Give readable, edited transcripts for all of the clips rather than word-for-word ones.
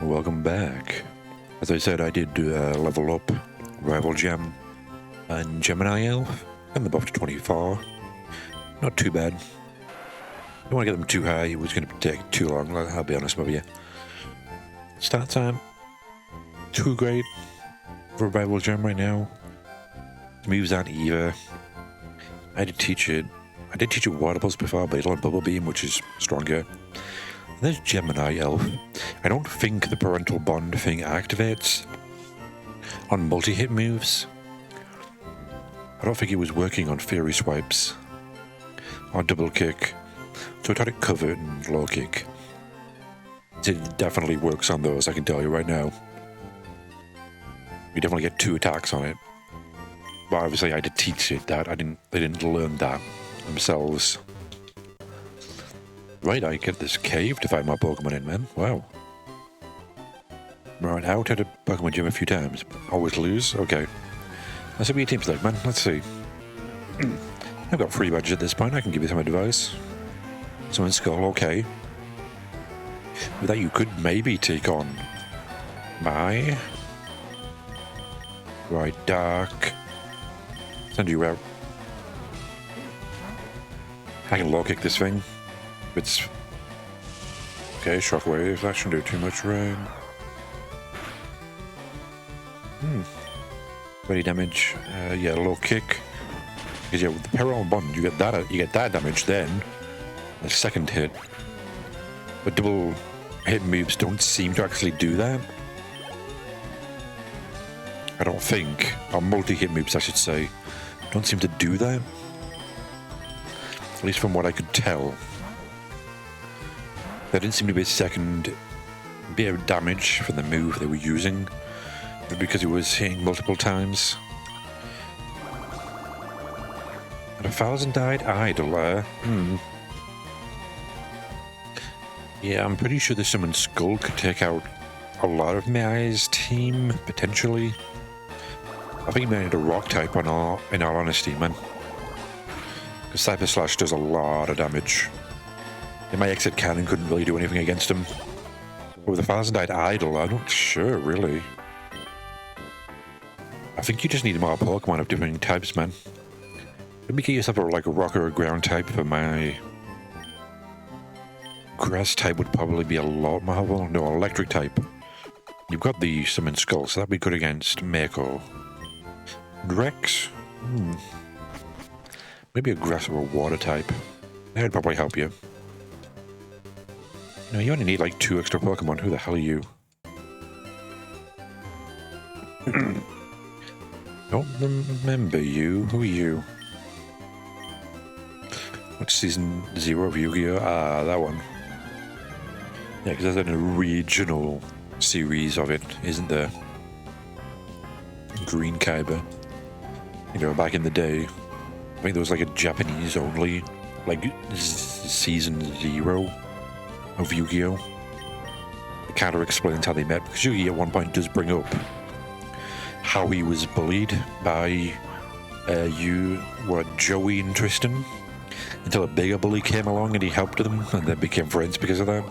Welcome back. As I said, I did level up Rival Gem and Gemini Elf, and the buff to 24. Not too bad. Don't want to get them too high, it was going to take too long, I'll be honest with you. Start time, too great for Rival Gem right now. The moves aren't either. I did teach it Water Pulse before, but it'll have Bubble Beam, which is stronger. And there's Gemini Elf. I don't think the Parental Bond thing activates on multi-hit moves. I don't think it was working on Fury Swipes or Double Kick, so I tried it covered and low kick. It definitely works on those, I can tell you right now. You definitely get 2 attacks on it. But obviously I had to teach it that. They didn't learn that themselves. Right, I get this cave to find my Pokemon in, man. Wow. Right, out at a Pokemon gym a few times. Always lose? Okay. Let's see what your team's like, man. Let's see. I've got 3 badges at this point. I can give you some advice. Summon Skull, okay. With that, you could maybe take on my... Right, Dark. Send you out. I can low kick this thing. It's... Okay, Shockwave. That shouldn't do too much, right? Ready damage. Yeah, low kick. Because yeah, with the Parental Bond, you get that damage then. The second hit. But double hit moves don't seem to actually do that. I don't think. Or multi-hit moves, I should say. Don't seem to do that. At least from what I could tell. There didn't seem to be a second bit of damage for the move they were using. Because it was hitting multiple times. And 1,000-eyed idler. Yeah, I'm pretty sure the Summon Skull could take out a lot of Mai's team, potentially. I think he might need a rock type in all honesty, man. Because Cyber Slash does a lot of damage. And my Exit Cannon couldn't really do anything against him. But with a 1,000-eyed idol, I'm not sure, really. I think you just need more Pokemon of different types, man. Maybe get yourself a rock or a ground type for my... Grass type would probably be a lot more helpful. No, electric type. You've got the Summon Skull, so that'd be good against Mako. Rex? Maybe a grass or a water type. That'd probably help you. No, you only need like 2 extra Pokemon. Who the hell are you? Don't remember you. Who are you? What's season 0 of Yu-Gi-Oh? Ah, that one. Yeah, because there's an original series of it, isn't there? Green Kyber. You know, back in the day. I think there was like a Japanese only, like season 0 of Yu-Gi-Oh. It kind of explains how they met, because Yu-Gi at one point does bring up how he was bullied by Joey and Tristan, until a bigger bully came along and he helped them, and they became friends because of that.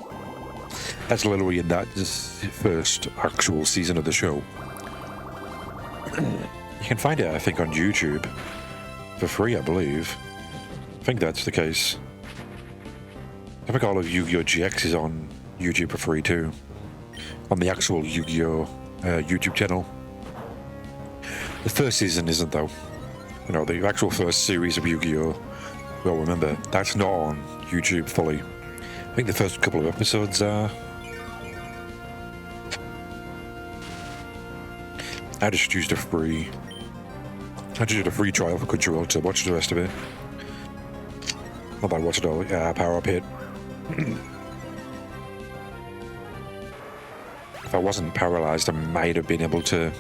That's literally in that first actual season of the show. You can find it, I think, on YouTube for free, I believe. I think that's the case. I think all of Yu-Gi-Oh! GX is on YouTube for free too. On the actual Yu-Gi-Oh! YouTube channel. The first season isn't, though. You know, the actual first series of Yu-Gi-Oh! Well, remember, that's not on YouTube fully. I think the first couple of episodes are. I just used a free trial for Crunchyroll to watch the rest of it. Not that I watched it all. Power Up Hit. If I wasn't paralyzed, I might have been able to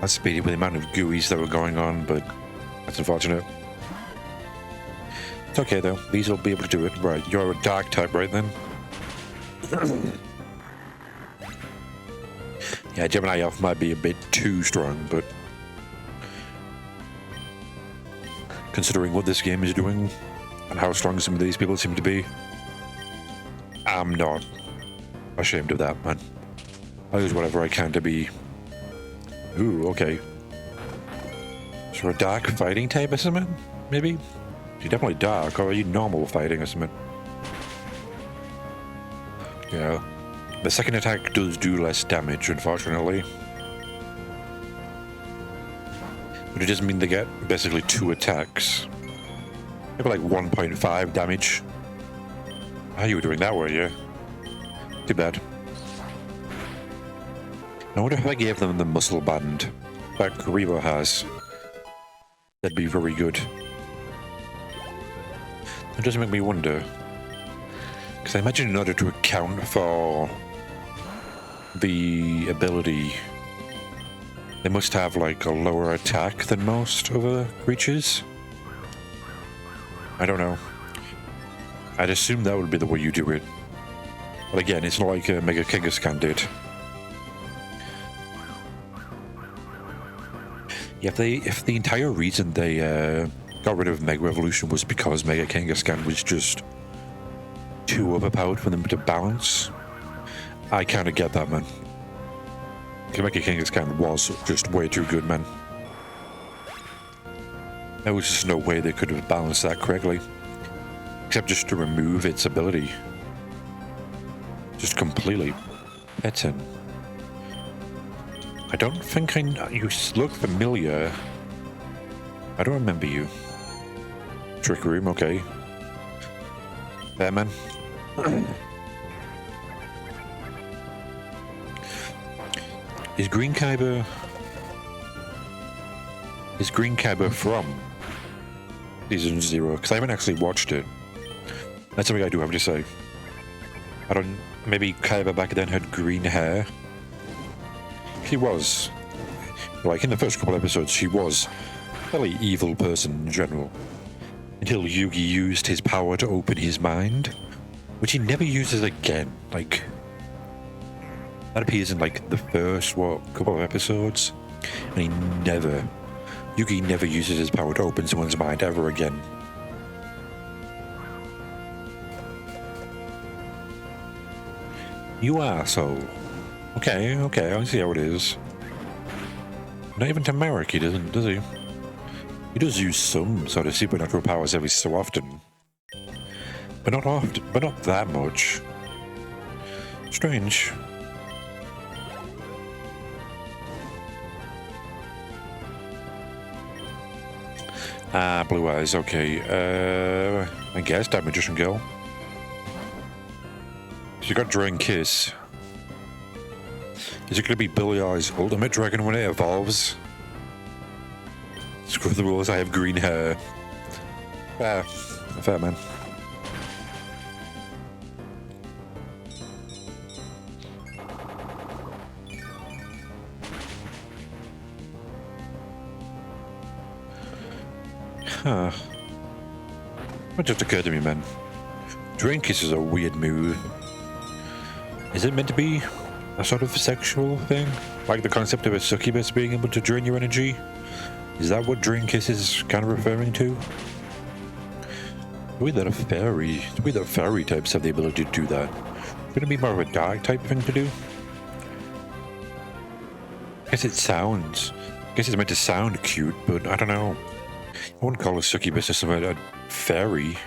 speed it with the amount of GUIs that were going on, but that's unfortunate. It's okay though, these will be able to do it. Right, you're a dark type, right then? Yeah, Gemini Elf might be a bit too strong, but considering what this game is doing and how strong some of these people seem to be, I'm not ashamed of that, man. I'll use whatever I can to be... Ooh, okay. So a dark fighting type or something? Maybe? You're definitely dark, or are you normal fighting or something? Yeah. The second attack does do less damage, unfortunately. But it doesn't mean they get basically 2 attacks. Maybe like 1.5 damage. Ah, you were doing that, were you? Too bad. I wonder if I gave them the muscle band that Karibo has. That'd be very good. It does make me wonder. Because I imagine in order to account for the ability, they must have like a lower attack than most other creatures. I don't know. I'd assume that would be the way you do it. But again, it's not like Mega Kangaskhan did. Yeah, if the entire reason they got rid of Mega Evolution was because Mega Kangaskhan was just too overpowered for them to balance, I kind of get that, man. Mega Kangaskhan was just way too good, man. There was just no way they could have balanced that correctly. Except just to remove its ability. Just completely. Petting. I don't think you look familiar. I don't remember you. Trick Room, okay. There, man. Is Green Kyber from Season 0? Because I haven't actually watched it. That's something I do have to say. I don't... Maybe Kyber back then had green hair. She was. Like, in the first couple episodes, she was a fairly evil person in general. Until Yugi used his power to open his mind, which he never uses again. Like, that appears in, like, the first, couple of episodes. And Yugi never uses his power to open someone's mind ever again. You asshole. Okay, I see how it is. Not even to Marik he doesn't, does he? He does use some sort of supernatural powers every so often. But not often, but not that much. Strange. Ah, blue eyes, okay. I guess that magician girl. She got Dragon Kiss. Is it going to be Billy Eye's ultimate dragon when it evolves? Screw the rules, I have green hair. Fair man. Huh. What just occurred to me, man? Dragon Kiss is a weird move. Is it meant to be a sort of sexual thing? Like the concept of a succubus being able to drain your energy? Is that what Dragon Kiss is kind of referring to? The way that fairy types have the ability to do that. It's going to be more of a dark type thing to do? I guess it's meant to sound cute, but I don't know. I wouldn't call a succubus or something a fairy.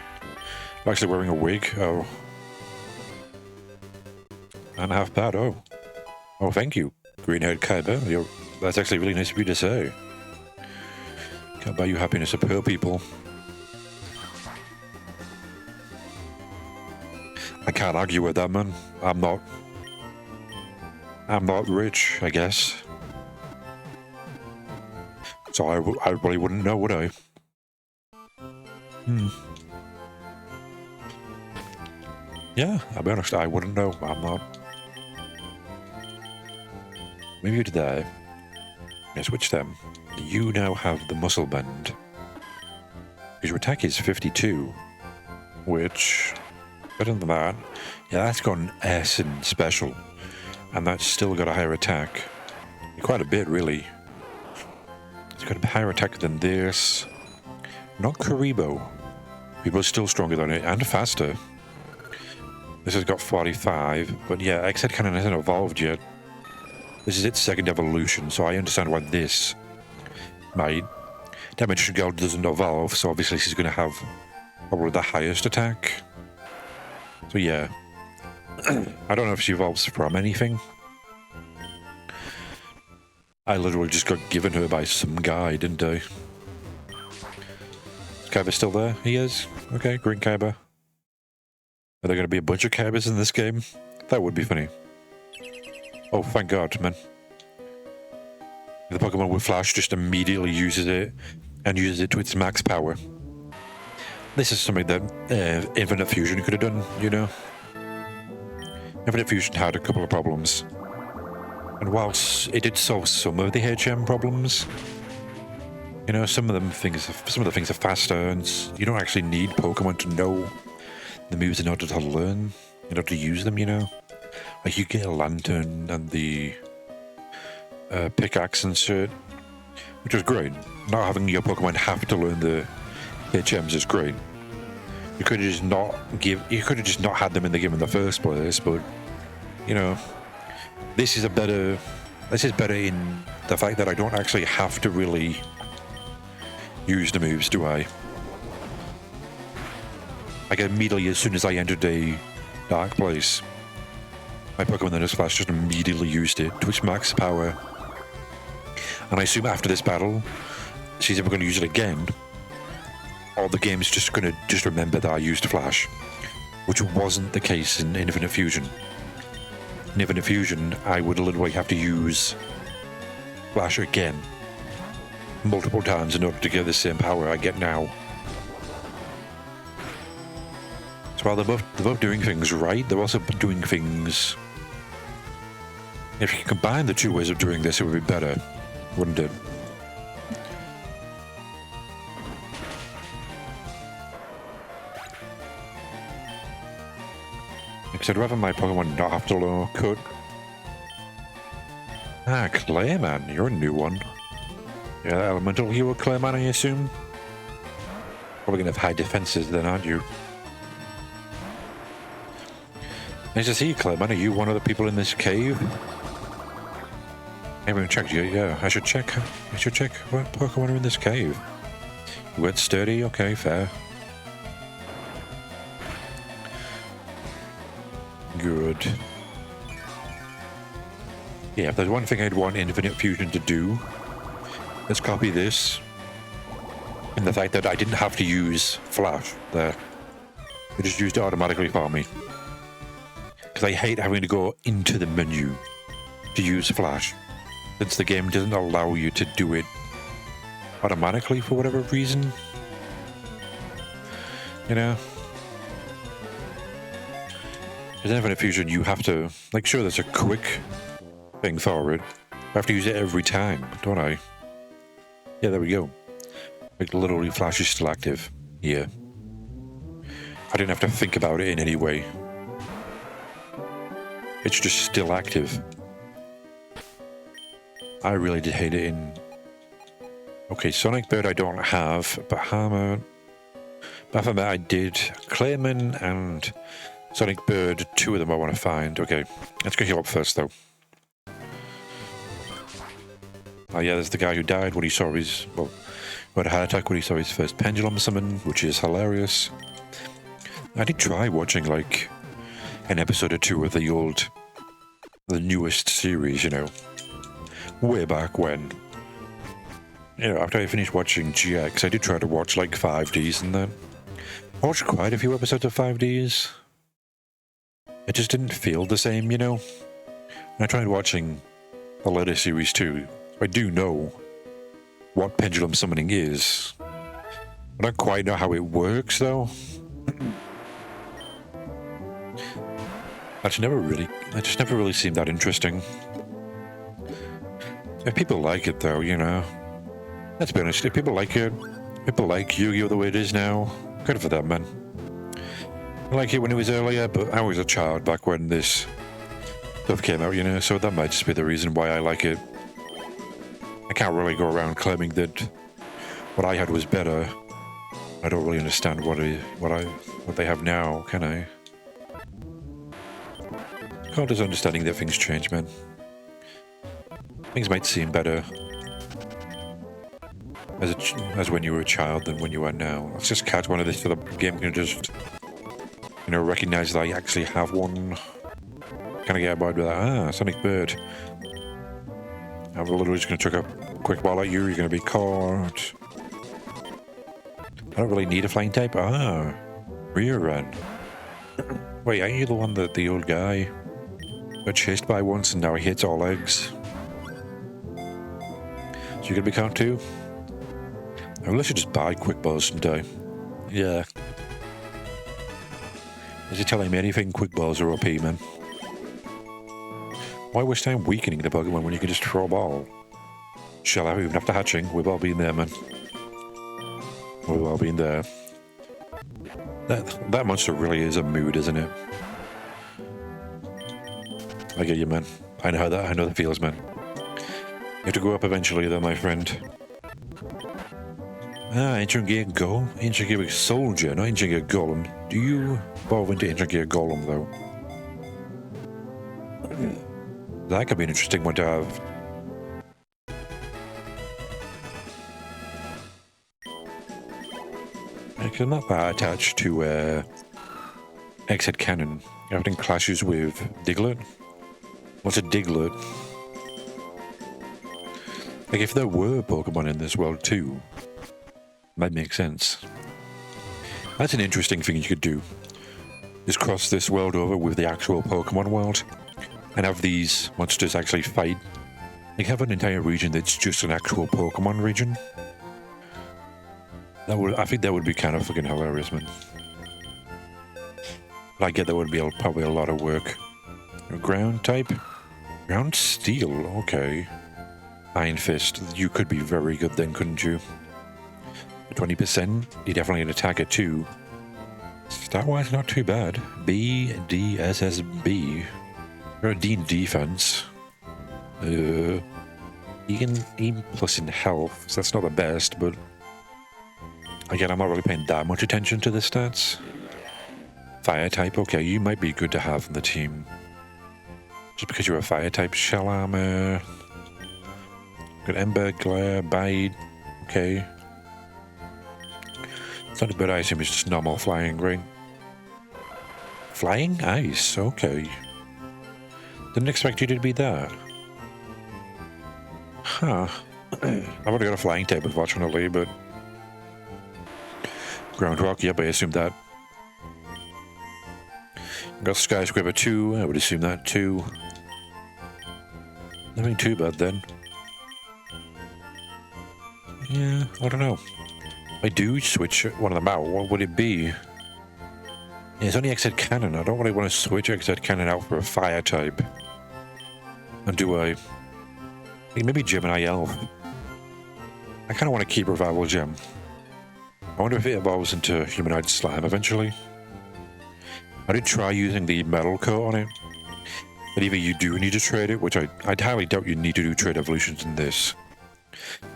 I'm actually wearing a wig. Oh. And a half pad, oh. Oh, thank you, green-haired Kyber. That's actually really nice of you to say. Can't buy you happiness of poor people. I can't argue with that, man. I'm not rich, I guess. So I really wouldn't know, would I? Yeah, I'll be honest, I wouldn't know. I'm not. Maybe you did that. I switch them. You now have the muscle band. Because your attack is 52. Which, better than that. Yeah, that's got an S in special. And that's still got a higher attack. Quite a bit, really. It's got a higher attack than this. Not Karibo. Karibo's still stronger than it, and faster. This has got 45, but yeah, X-Head Cannon hasn't evolved yet. This is its second evolution, so I understand why this might. Dimension Girl doesn't evolve, so obviously she's going to have probably the highest attack. So yeah. I don't know if she evolves from anything. I literally just got given her by some guy, didn't I? Is Kyber still there? He is? Okay, green Kyber. Are there going to be a bunch of Kybers in this game? That would be funny. Oh, thank God, man. The Pokemon with Flash just immediately uses it and uses it to its max power. This is something that Infinite Fusion could have done, you know? Infinite Fusion had a couple of problems. And whilst it did solve some of the HM problems, you know, some of the things are faster, and you don't actually need Pokemon to know the moves in order to learn, in order to use them, you know? Like, you get a Lantern and the pickaxe and shit, which was great. Not having your Pokemon have to learn the HMs is great. You could have just not had them in the game in the first place, but you know, this is better in the fact that I don't actually have to really use the moves, do I? Like, immediately as soon as I entered a dark place, my Pokemon that has Flash just immediately used it to its max power. And I assume after this battle, she's never going to use it again, or the game's just going to remember that I used Flash, which wasn't the case in Infinite Fusion. In Infinite Fusion, I would literally have to use Flash again multiple times in order to get the same power I get now. So while they're both doing things right, they're also doing things... If you can combine the two ways of doing this, it would be better, wouldn't it? Because I'd rather my Pokemon not have to learn Cut. Ah, Clayman, you're a new one. Yeah, Elemental Hero Clayman, I assume? Probably gonna have high defenses then, aren't you? Nice to see you, Clayman. Are you one of the people in this cave? I haven't checked yet. Yeah, I should check what Pokemon are in this cave. Wet sturdy, okay, fair. Good. Yeah, if there's one thing I'd want Infinite Fusion to do, let's copy this. And the fact that I didn't have to use Flash there. It just used it automatically for me. Because I hate having to go into the menu to use Flash, since the game doesn't allow you to do it automatically for whatever reason. You know? Because in Infinite Fusion, you have to, like, sure, there's a quick thing for it. I have to use it every time, don't I? Yeah, there we go. Like, literally, Flash is still active. Yeah. I didn't have to think about it in any way. It's just still active. I really did hate it in... Okay, Sonic Bird I don't have, but Hammer... Baphomet I did. Clayman and Sonic Bird, two of them I want to find. Okay, let's go heal up first, though. Oh yeah, there's the guy who died when he saw his... Well, who had a heart attack when he saw his first pendulum summon, which is hilarious. I did try watching, like, an episode or two of the newest series, you know, way back when. You know, after I finished watching GX, I did try to watch, like, 5Ds and that. I watched quite a few episodes of 5Ds. It just didn't feel the same, you know? And I tried watching the later series too. I do know what pendulum summoning is. I don't quite know how it works, though. That just never really seemed that interesting. If people like it, though, you know, let's be honest, if people like it, people like Yu-Gi-Oh! The way it is now, good for them, man. I like it when it was earlier, but I was a child back when this stuff came out, you know, so that might just be the reason why I like it. I can't really go around claiming that what I had was better. I don't really understand what they have now, can I? God is understanding that things change, man. Things might seem better as when you were a child than when you are now. Let's just catch one of this so the game can just, you know, recognize that I actually have one. Kind of get about with that. Ah, Sonic Bird. I'm literally just going to chuck a quick ball at you. You're going to be caught. I don't really need a flying type. Ah, rear run. Wait, aren't you the one that the old guy got chased by once and now he hits all legs? So you're going to be caught too? I really should just buy quick balls sometime. Yeah. Is he telling me anything? Quick balls are OP, man. Why waste time weakening the Pokemon when you can just throw a ball? Shall I? Even after hatching, we've all been there, man. We've all been there. That monster really is a mood, isn't it? I get you, man. I know that feels, man. You have to go up eventually, though, my friend. Ah, Ancient Gear Golem? Ancient Gear Soldier, not Ancient Gear Golem. Do you evolve into Ancient Gear Golem, though? That could be an interesting one to have. I'm not that attached to X-Head Cannon. Everything clashes with Diglett. What's a Diglett? Like, if there were Pokemon in this world too, might make sense. That's an interesting thing you could do. Just cross this world over with the actual Pokemon world and have these monsters actually fight. Like, have an entire region that's just an actual Pokemon region. I think that would be kind of fucking hilarious, man. But I get that would be probably a lot of work. Ground type? Ground Steel, okay. Iron Fist, you could be very good then, couldn't you? 20%, you definitely an attacker too. Stat-wise, not too bad. BDSSB. You're a D in defense. You can aim plus in health, so that's not the best, but again, I'm not really paying that much attention to the stats. Fire type, okay, you might be good to have in the team. Just because you're a fire type. Shell armor. Good Ember, Glare, Bite. Okay. It's not a bad item, it's just normal flying, right? Flying ice, okay. Didn't expect you to be that. Huh. I've already got a flying type, unfortunately, but Ground Rock, yep, I assumed that. Got Skyscraper 2, I would assume that too. Nothing too bad then. Yeah, I don't know. I do switch one of them out, what would it be? Yeah, it's only X-Head Cannon, I don't really want to switch X-Head Cannon out for a fire type. And do I? Maybe Gemini Elf. I kind of want to keep Revival Gem. I wonder if it evolves into Humanoid Slime eventually. I did try using the metal coat on it, but either you do need to trade it, which I highly doubt you need to do trade evolutions in this.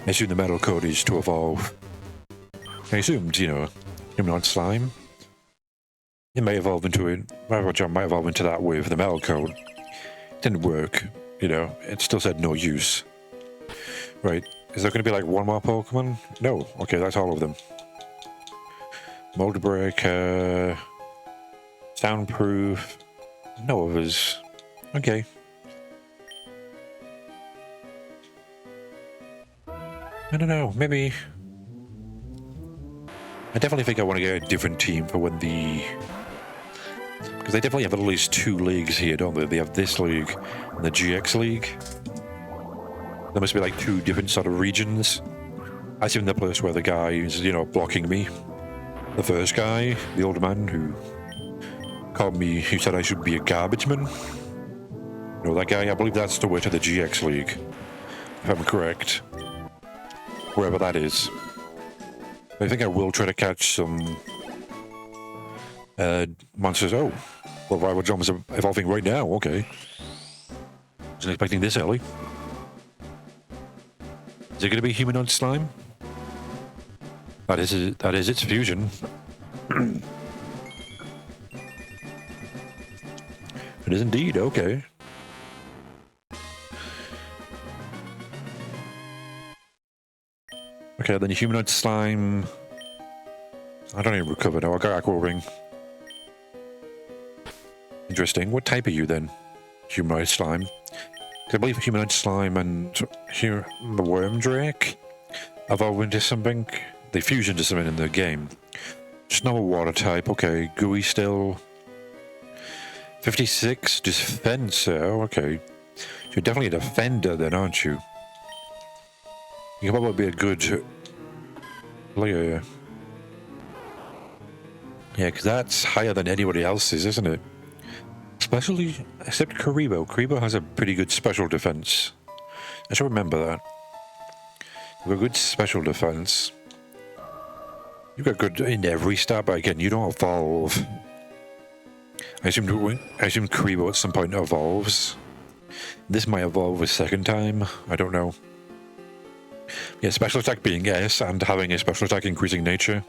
I assume the metal coat is to evolve. I assumed, you know, Humanoid Slime. It may evolve into it. Revival Gem might evolve into that with the metal coat. It didn't work, you know, it still said no use. Right, is there going to be like one more Pokemon? No, okay, that's all of them. Mold Breaker, Soundproof, no others. Okay. I don't know, maybe. I definitely think I want to get a different team for when the. Because they definitely have at least 2 leagues here, don't they? They have this league and the GX League. There must be like 2 different sort of regions. I assume the place where the guy is, you know, blocking me. The first guy, the old man who called me, who said I should be a garbage man. You know, that guy, I believe that's the way to the GX League. If I'm correct. Wherever that is. I think I will try to catch some monsters. Oh, well, Rival Drum is evolving right now, okay. Wasn't expecting this early. Is it going to be Humanoid Slime? That is its fusion. It is indeed, okay. Okay, then humanoid slime. I don't even recover now. I got aqua ring. Interesting. What type are you then? Humanoid slime. 'Cause I believe humanoid slime and the worm drake evolve into something. They fuse into something in the game. Just normal water type. Okay, gooey still. 56 defense. Oh, okay. You're definitely a defender then, aren't you? You can probably be a good player. Yeah, because that's higher than anybody else's, isn't it? Especially, except Karibo. Karibo has a pretty good special defense. I should remember that. You've got good special defense. You've got good in every stat, but again, you don't evolve. I assume Karibo at some point evolves. This might evolve a second time. I don't know. Yeah, special attack being S and having a special attack increasing nature.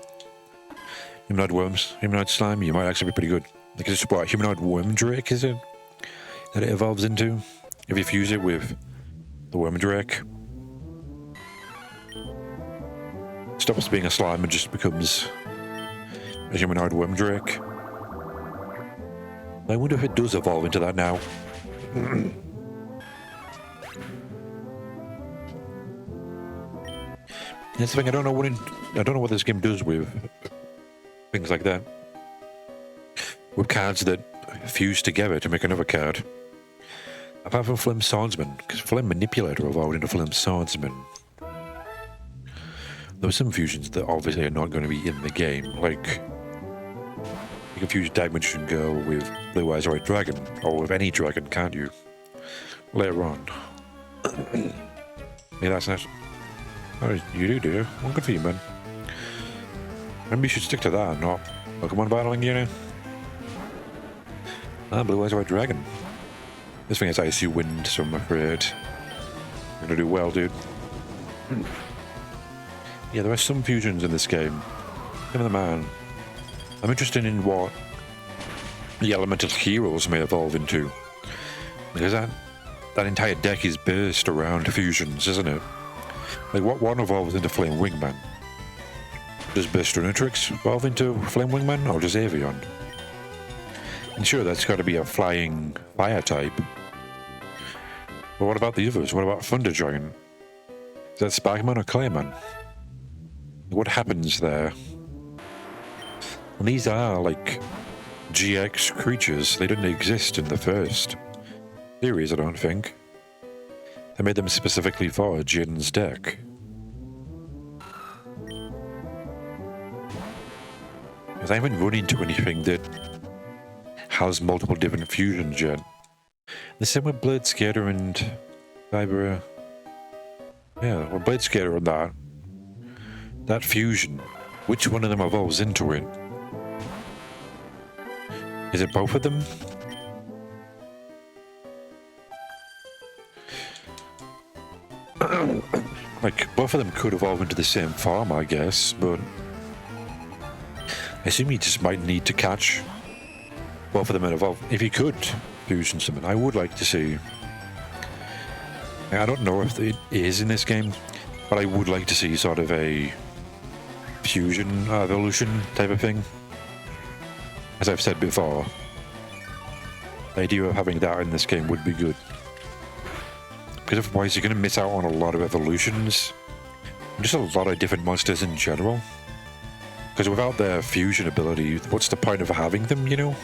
Humanoid worms, humanoid slime, you might actually be pretty good. Like it's what, humanoid worm drake, is it? That it evolves into? If you fuse it with the worm drake. Stops being a slime and just becomes a humanoid worm drake. I wonder if it does evolve into that now. That's the thing, I don't know what this game does with things like that. With cards that fuse together to make another card. Apart from Flame Swordsman, because Flame Manipulator evolved into Flame Swordsman. There were some fusions that obviously are not going to be in the game, like you can fuse Dimension Girl with Blue Eyes White Dragon, or with any dragon, can't you? Later on. Yeah, that's nice. Oh, you do. Well, good for you, man. Maybe you should stick to that and not Pokemon battling, you know? Ah, Blue Eyes White Dragon. This thing is Icy Wind, so I'm afraid you're gonna do well, dude. Yeah, there are some fusions in this game. Give me the man. I'm interested in what the elemental heroes may evolve into. Because that entire deck is based around fusions, isn't it? Like, what one evolves into Flame Wingman? Does Bestrunatrix evolve into Flame Wingman, or does Avion? And sure, that's got to be a flying fire type. But what about the others? What about Thunder Dragon? Is that Sparkman or Clayman? What happens there? And these are, like, GX creatures. They didn't exist in the first series, I don't think. They made them specifically for Jin's deck. Because I haven't run into anything that has multiple different fusions yet. The same with Blade Skater and Vibra. Yeah, well, Blade Skater and that fusion. Which one of them evolves into it? Is it both of them? Like, both of them could evolve into the same form, I guess, but I assume you just might need to catch both of them and evolve. If you could fusion something, I would like to see. I don't know if it is in this game, but I would like to see sort of a fusion evolution type of thing. As I've said before, the idea of having that in this game would be good. Because otherwise you're going to miss out on a lot of evolutions. And just a lot of different monsters in general. Because without their fusion ability, what's the point of having them, you know?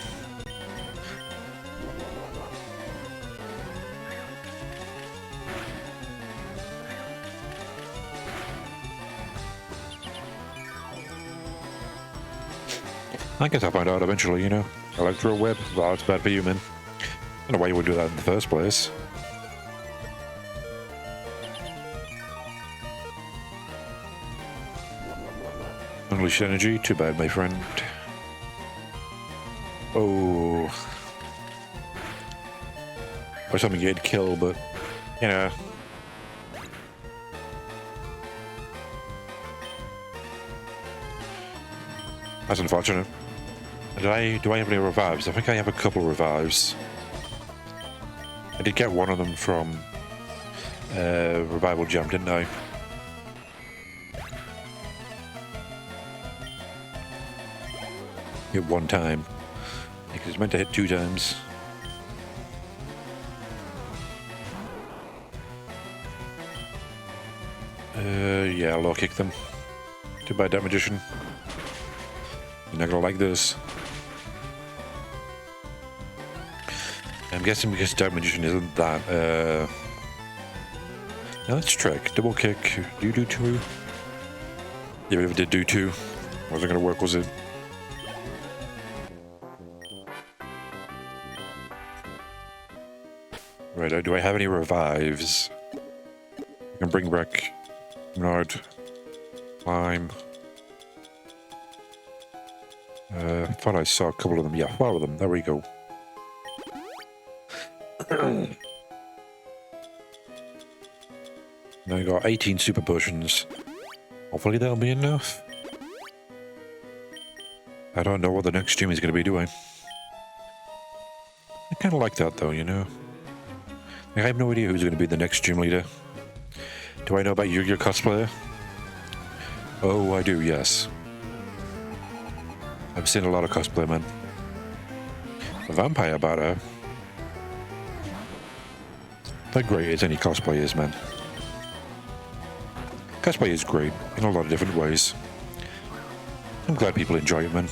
I guess I'll find out eventually, you know. Electro Web, well, it's bad for you, man. I don't know why you would do that in the first place. Unleash energy, too bad, my friend. Oh. Or something you'd kill, but, you know. That's unfortunate. Do I have any revives? I think I have a couple of revives. I did get one of them from Revival Jam, didn't I? hit one time. Because it's meant to hit 2 times. Yeah, low kick them. Goodbye, Dark Magician. You're not gonna like this. I'm guessing because Dark Magician isn't that, now let's trick. Double kick. Do you do 2? Yeah, we did do 2. Wasn't gonna work, was it? Right, do I have any revives? I can bring back Nod, Climb. I thought I saw a couple of them. Yeah, 4 of them. There we go. Now I got 18 super potions. Hopefully that'll be enough. I don't know what the next stream is going to be, do I? I kind of like that though, you know. I have no idea who's going to be the next stream leader. Do I know about Yu-Gi-Oh cosplayer? Oh, I do, yes. I've seen a lot of cosplay, man. A vampire batter. They're great as any cosplay is, man. Cosplay is great in a lot of different ways. I'm glad people enjoy it, man.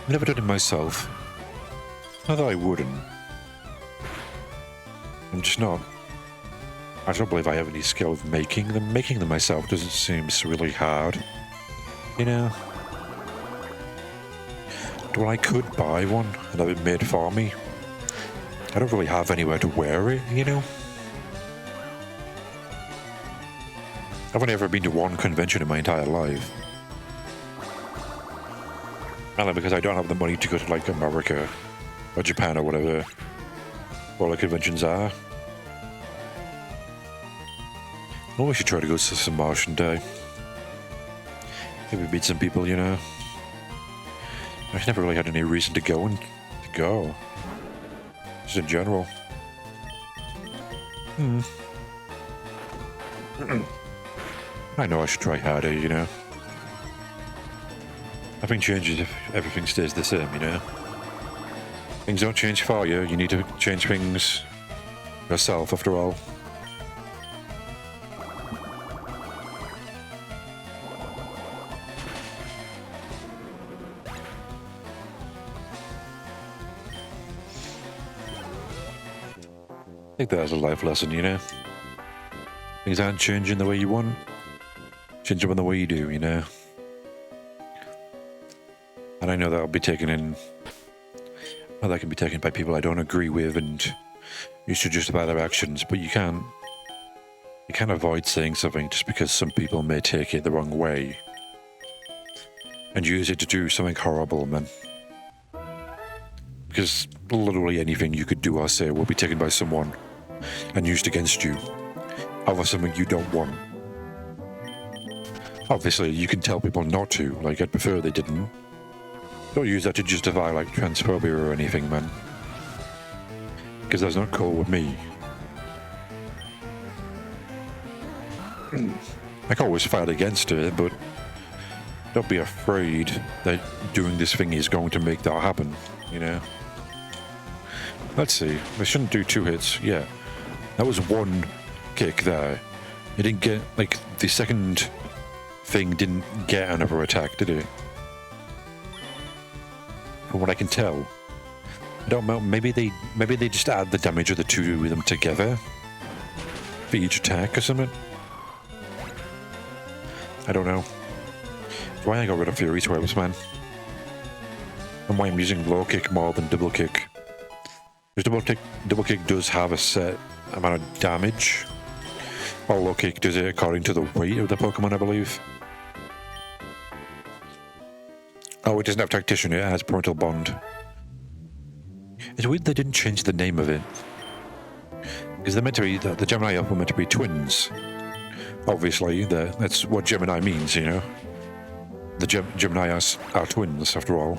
I've never done it myself. Not that I wouldn't. I'm just not. I don't believe I have any skill of making them. Making them myself doesn't seem really hard. You know? Well, I could buy one and have it made for me. I don't really have anywhere to wear it, you know? I've only ever been to one convention in my entire life. Mainly because I don't have the money to go to, like, America or Japan or whatever all the conventions are. Well, we should try to go to some Martian Day. Maybe meet some people, you know. I've never really had any reason to go. Just in general. I know I should try harder, you know. Nothing changes if everything stays the same, you know. Things don't change for you. You need to change things yourself, after all. I think that's a life lesson, you know. Things aren't changing the way you want. Change them in the way you do, you know. And I know that'll be taken in. Well, that can be taken by people I don't agree with and used to justify their actions, but you can't avoid saying something just because some people may take it the wrong way and use it to do something horrible, man. Because literally anything you could do or say will be taken by someone and used against you over something you don't want. Obviously, you can tell people not to. Like, I'd prefer they didn't. Don't use that to justify, like, transphobia or anything, man. Because that's not cool with me. I can always fight against it, but don't be afraid that doing this thing is going to make that happen, you know? Let's see. I shouldn't do 2 hits. Yeah. That was 1 kick there. It didn't get, like, the second thing didn't get another attack, did it? From what I can tell. I don't know, maybe they just add the damage of the 2 of them together for each attack or something. I don't know. That's why I got rid of Fury Swipes, man. And why I'm using low kick more than double kick. Because double kick does have a set amount of damage. While low kick does it according to the weight of the Pokemon, I believe. Oh, it doesn't have Tactician, it has Parental Bond. It's weird they didn't change the name of it. Because they're meant to be, the Gemini Elf were meant to be twins. Obviously, that's what Gemini means, you know. The Gemini are twins, after all.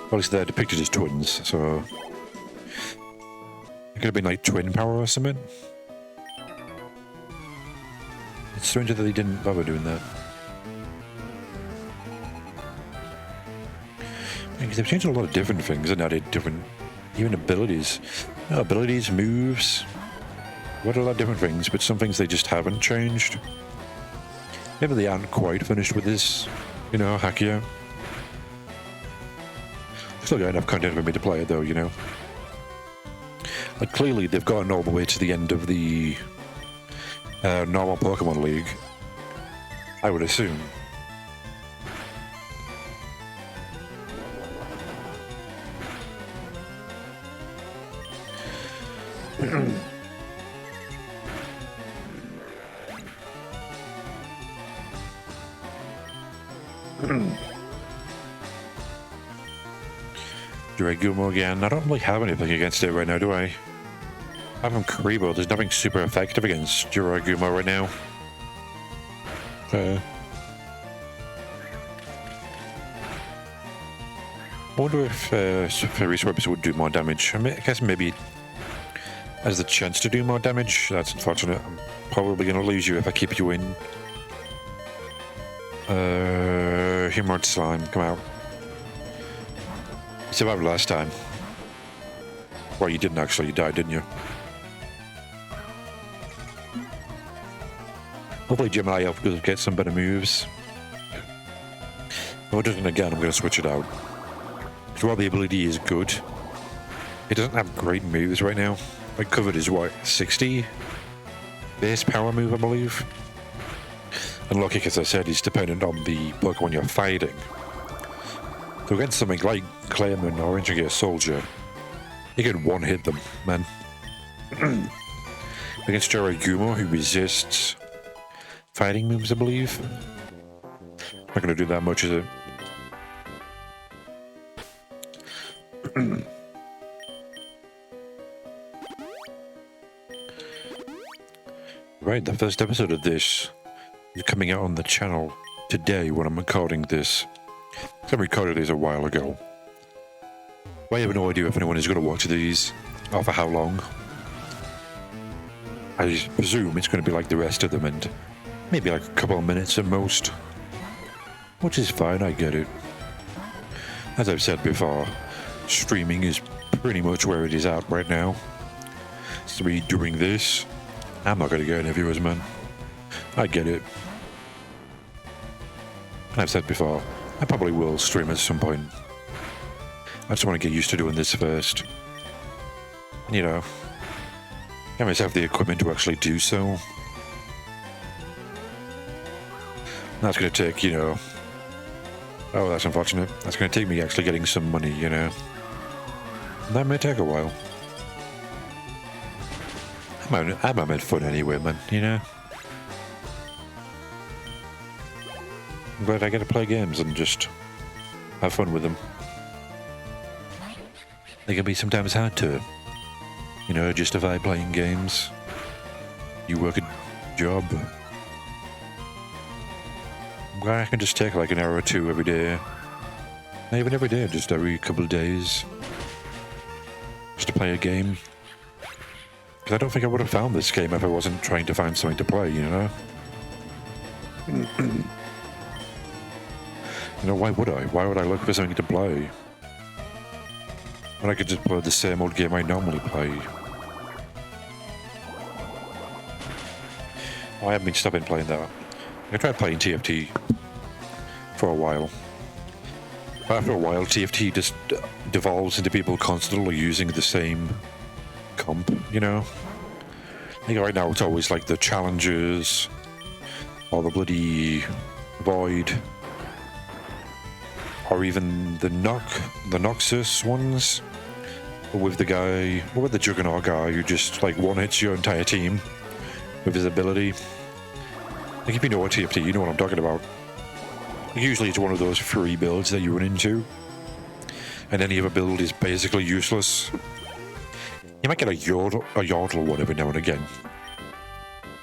At least they're depicted as twins, so... It could have been like twin power or something. It's strange that they didn't bother doing that. Because they've changed a lot of different things and added different, even abilities. Abilities, moves, what a lot of different things, but some things they just haven't changed. Maybe they aren't quite finished with this, you know, Hakio. Still got enough content for me to play it though, you know. Like clearly they've gotten all the way to the end of the normal Pokemon League, I would assume. Yugioh again. I don't really have anything against it right now, do I? I have Kribo. There's nothing super effective against Yugioh right now. I wonder if Fairy Swips would do more damage. I guess maybe it has the chance to do more damage. That's unfortunate. I'm probably going to lose you if I keep you in. Humanoid Slime, come out. You survived last time. Well, you didn't actually. You died, didn't you? Hopefully Gemini Elf will get some better moves. If it doesn't again, I'm going to switch it out. Because while the ability is good, it doesn't have great moves right now. Like covered is what, 60? Base power move, I believe. And lucky, as I said, is dependent on the Pokemon you're fighting. So against something like Clayman or Integer Soldier, you can one-hit them, man. Against Yugioh, who resists fighting moves, I believe. Not going to do that much, is it? Right, the first episode of this is coming out on the channel today when I'm recording this. I recorded these a while ago. I have no idea if anyone is going to watch these, or for how long. I presume it's going to be like the rest of them, and maybe like a couple of minutes at most. Which is fine, I get it. As I've said before, streaming is pretty much where it is at right now. So me doing this, I'm not going to get any viewers, man. I get it. And I've said before, I probably will stream at some point. I just want to get used to doing this first. You know, get myself the equipment to actually do so. That's going to take, you know... Oh, that's unfortunate. That's going to take me actually getting some money, you know. That may take a while. I'm having fun anyway, man, you know. I'm glad I get to play games and just have fun with them. They can be sometimes hard to, you know, justify playing games. You work a job. I'm glad I can just take like an hour or two every day. Not even every day, just every couple of days. Just to play a game. Because I don't think I would have found this game if I wasn't trying to find something to play, you know? You know, why would I? Why would I look for something to play? When I could just play the same old game I normally play. Oh, I haven't been stopping playing that. I tried playing TFT for a while. But after a while, TFT just devolves into people constantly using the same comp, you know? I think right now it's always like the Challengers, or the bloody Void, or even the Noxus ones, with the guy, or with the Juggernaut guy who just like one-hits your entire team with his ability. Like if you know what TFT, you know what I'm talking about. Usually it's one of those free builds that you run into, and any other build is basically useless. You might get a Yordle one every now and again.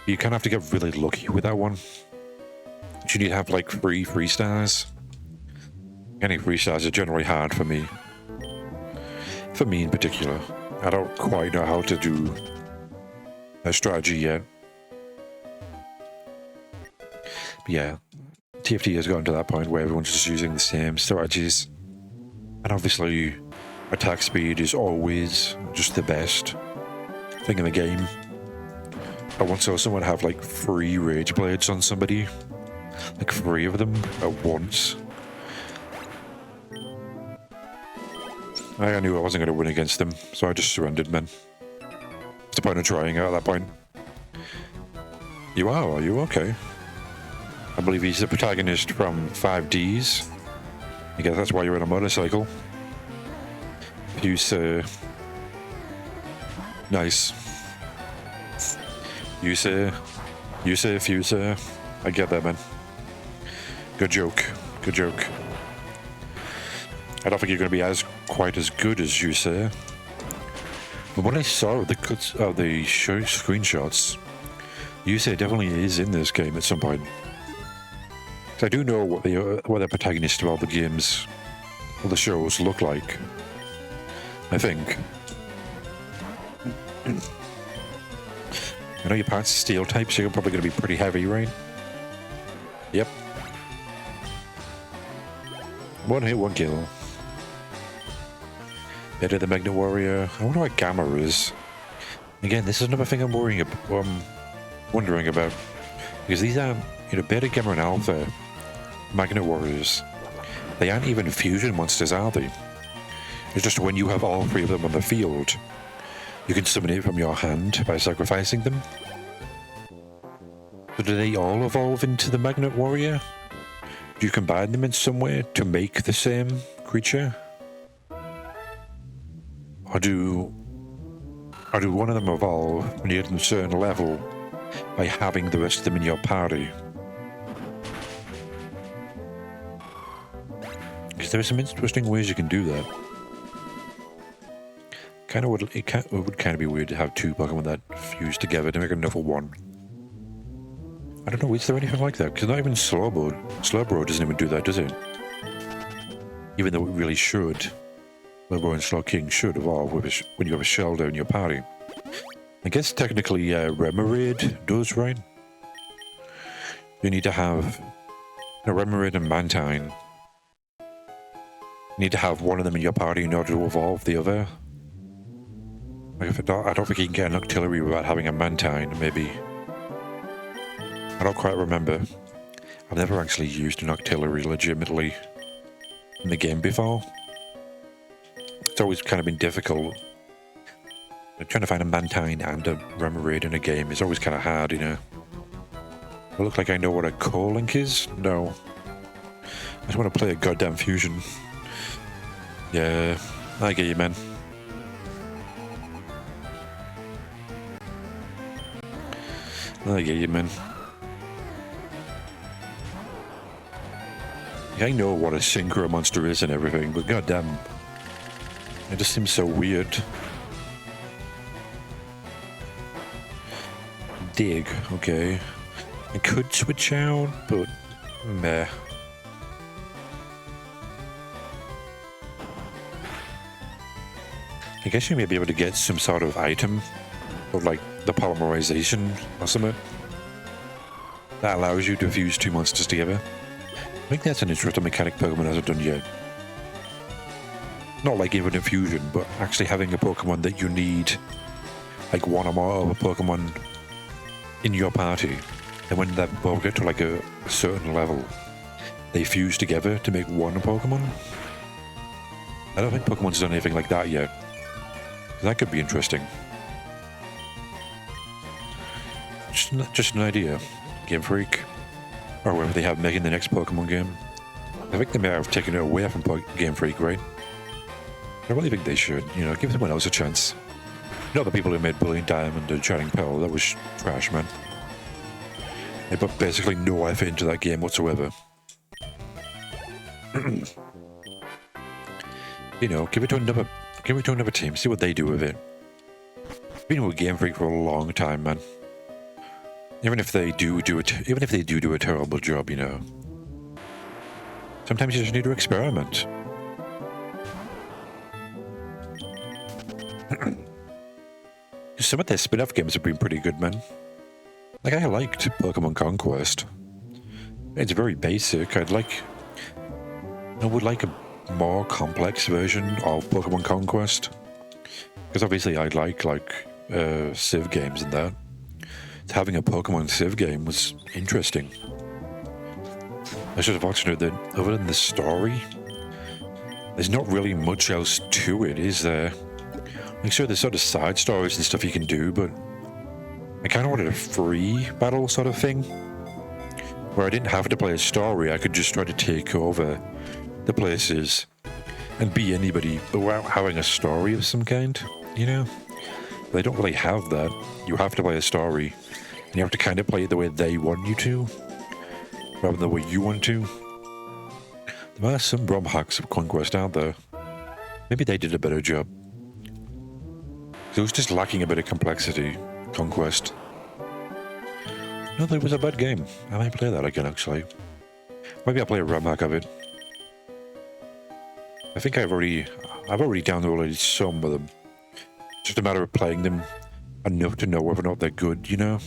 You kind of have to get really lucky with that one. You need to have like 3 stars. Getting 3 stars is generally hard for me. For me in particular. I don't quite know how to do a strategy yet. But yeah, TFT has gotten to that point where everyone's just using the same strategies. And obviously, attack speed is always just the best thing in the game. I once saw someone have like 3 rage blades on somebody. Like 3 of them at once. I knew I wasn't going to win against them, so I just surrendered, man. What's the point of trying at that point? You are you? Okay. I believe he's the protagonist from 5Ds. I guess that's why you're on a motorcycle. You say... Nice. You say... if you say... I get that, man. Good joke. Good joke. I don't think you're going to be quite as good as you say. But when I saw the cuts of the screenshots, you say definitely is in this game at some point. I do know what the protagonists of all the games, all the shows look like. I think. I know your parts are steel type, so you're probably going to be pretty heavy, right? Yep. 1 hit, 1 kill. Better the Magnet Warrior. I wonder what Gamma is. Again, this is another thing I'm wondering about. Because these are, Beta, Gamma, and Alpha Magnet Warriors. They aren't even fusion monsters, are they? It's just when you have all 3 of them on the field, you can summon it from your hand by sacrificing them. So do they all evolve into the Magnet Warrior? Do you combine them in some way to make the same creature? Or do one of them evolve when you get to a certain level by having the rest of them in your party? Because there are some interesting ways you can do that. It would kind of be weird to have 2 Pokemon that fuse together to make another one. I don't know, is there anything like that? Because not even Slowbro doesn't even do that, does it? Even though it really should. Slowbro and Slowking should evolve when you have a Shelder in your party. I guess technically Remoraid does, right? You need to have Remoraid and Mantine. You need to have one of them in your party in order to evolve the other. Like I don't think you can get an Octillery without having a Mantine, maybe. I don't quite remember. I've never actually used an Octillery legitimately in the game before. It's always kind of been difficult. Trying to find a Mantine and a Remoraid in a game is always kind of hard, I look like I know what a Core-Link is? No. I just want to play a goddamn fusion. Yeah, I get you, man. I get you, man. I know what a Synchro monster is and everything, but goddamn, it just seems so weird. Dig, okay. I could switch out, but meh. I guess you may be able to get some sort of item, or like the polymerization or something, that allows you to fuse 2 monsters together. I think that's an interesting mechanic Pokemon hasn't done yet. Not like Infinite Fusion, but actually having a Pokemon that you need, like 1 or more of a Pokemon in your party, and when they both get to like a certain level, they fuse together to make 1 Pokemon. I don't think Pokemon's done anything like that yet. That could be interesting. Just an idea. Game Freak. Or whatever they have making the next Pokemon game. I think they may have taken it away from Game Freak, right? I really think they should, give someone else a chance. Not the people who made Brilliant Diamond and Shining Pearl, that was trash, man. They put basically no effort into that game whatsoever. Give it to another team, see what they do with it. Been with Game Freak for a long time, man. Even if they do a terrible job, sometimes you just need to experiment. Some of their spin-off games have been pretty good, man. Like, I liked Pokemon Conquest. It's very basic. I would like more complex version of Pokemon Conquest. Because obviously I like Civ games and that. So having a Pokemon Civ game was interesting. I should have watched it that other than the story, there's not really much else to it, is there? Like, sure, there's sort of side stories and stuff you can do, but I kind of wanted a free battle sort of thing, where I didn't have to play a story. I could just try to take over the places and be anybody, but without having a story of some kind, you know? They don't really have that. You have to play a story, and you have to kind of play it the way they want you to, rather than the way you want to. There are some ROM hacks of Conquest out there. Maybe they did a better job. It was just lacking a bit of complexity, Conquest. No, that was a bad game. I might play that again, actually. Maybe I'll play a ROM hack of it. I think I've already downloaded some of them. It's just a matter of playing them enough to know whether or not they're good, you know?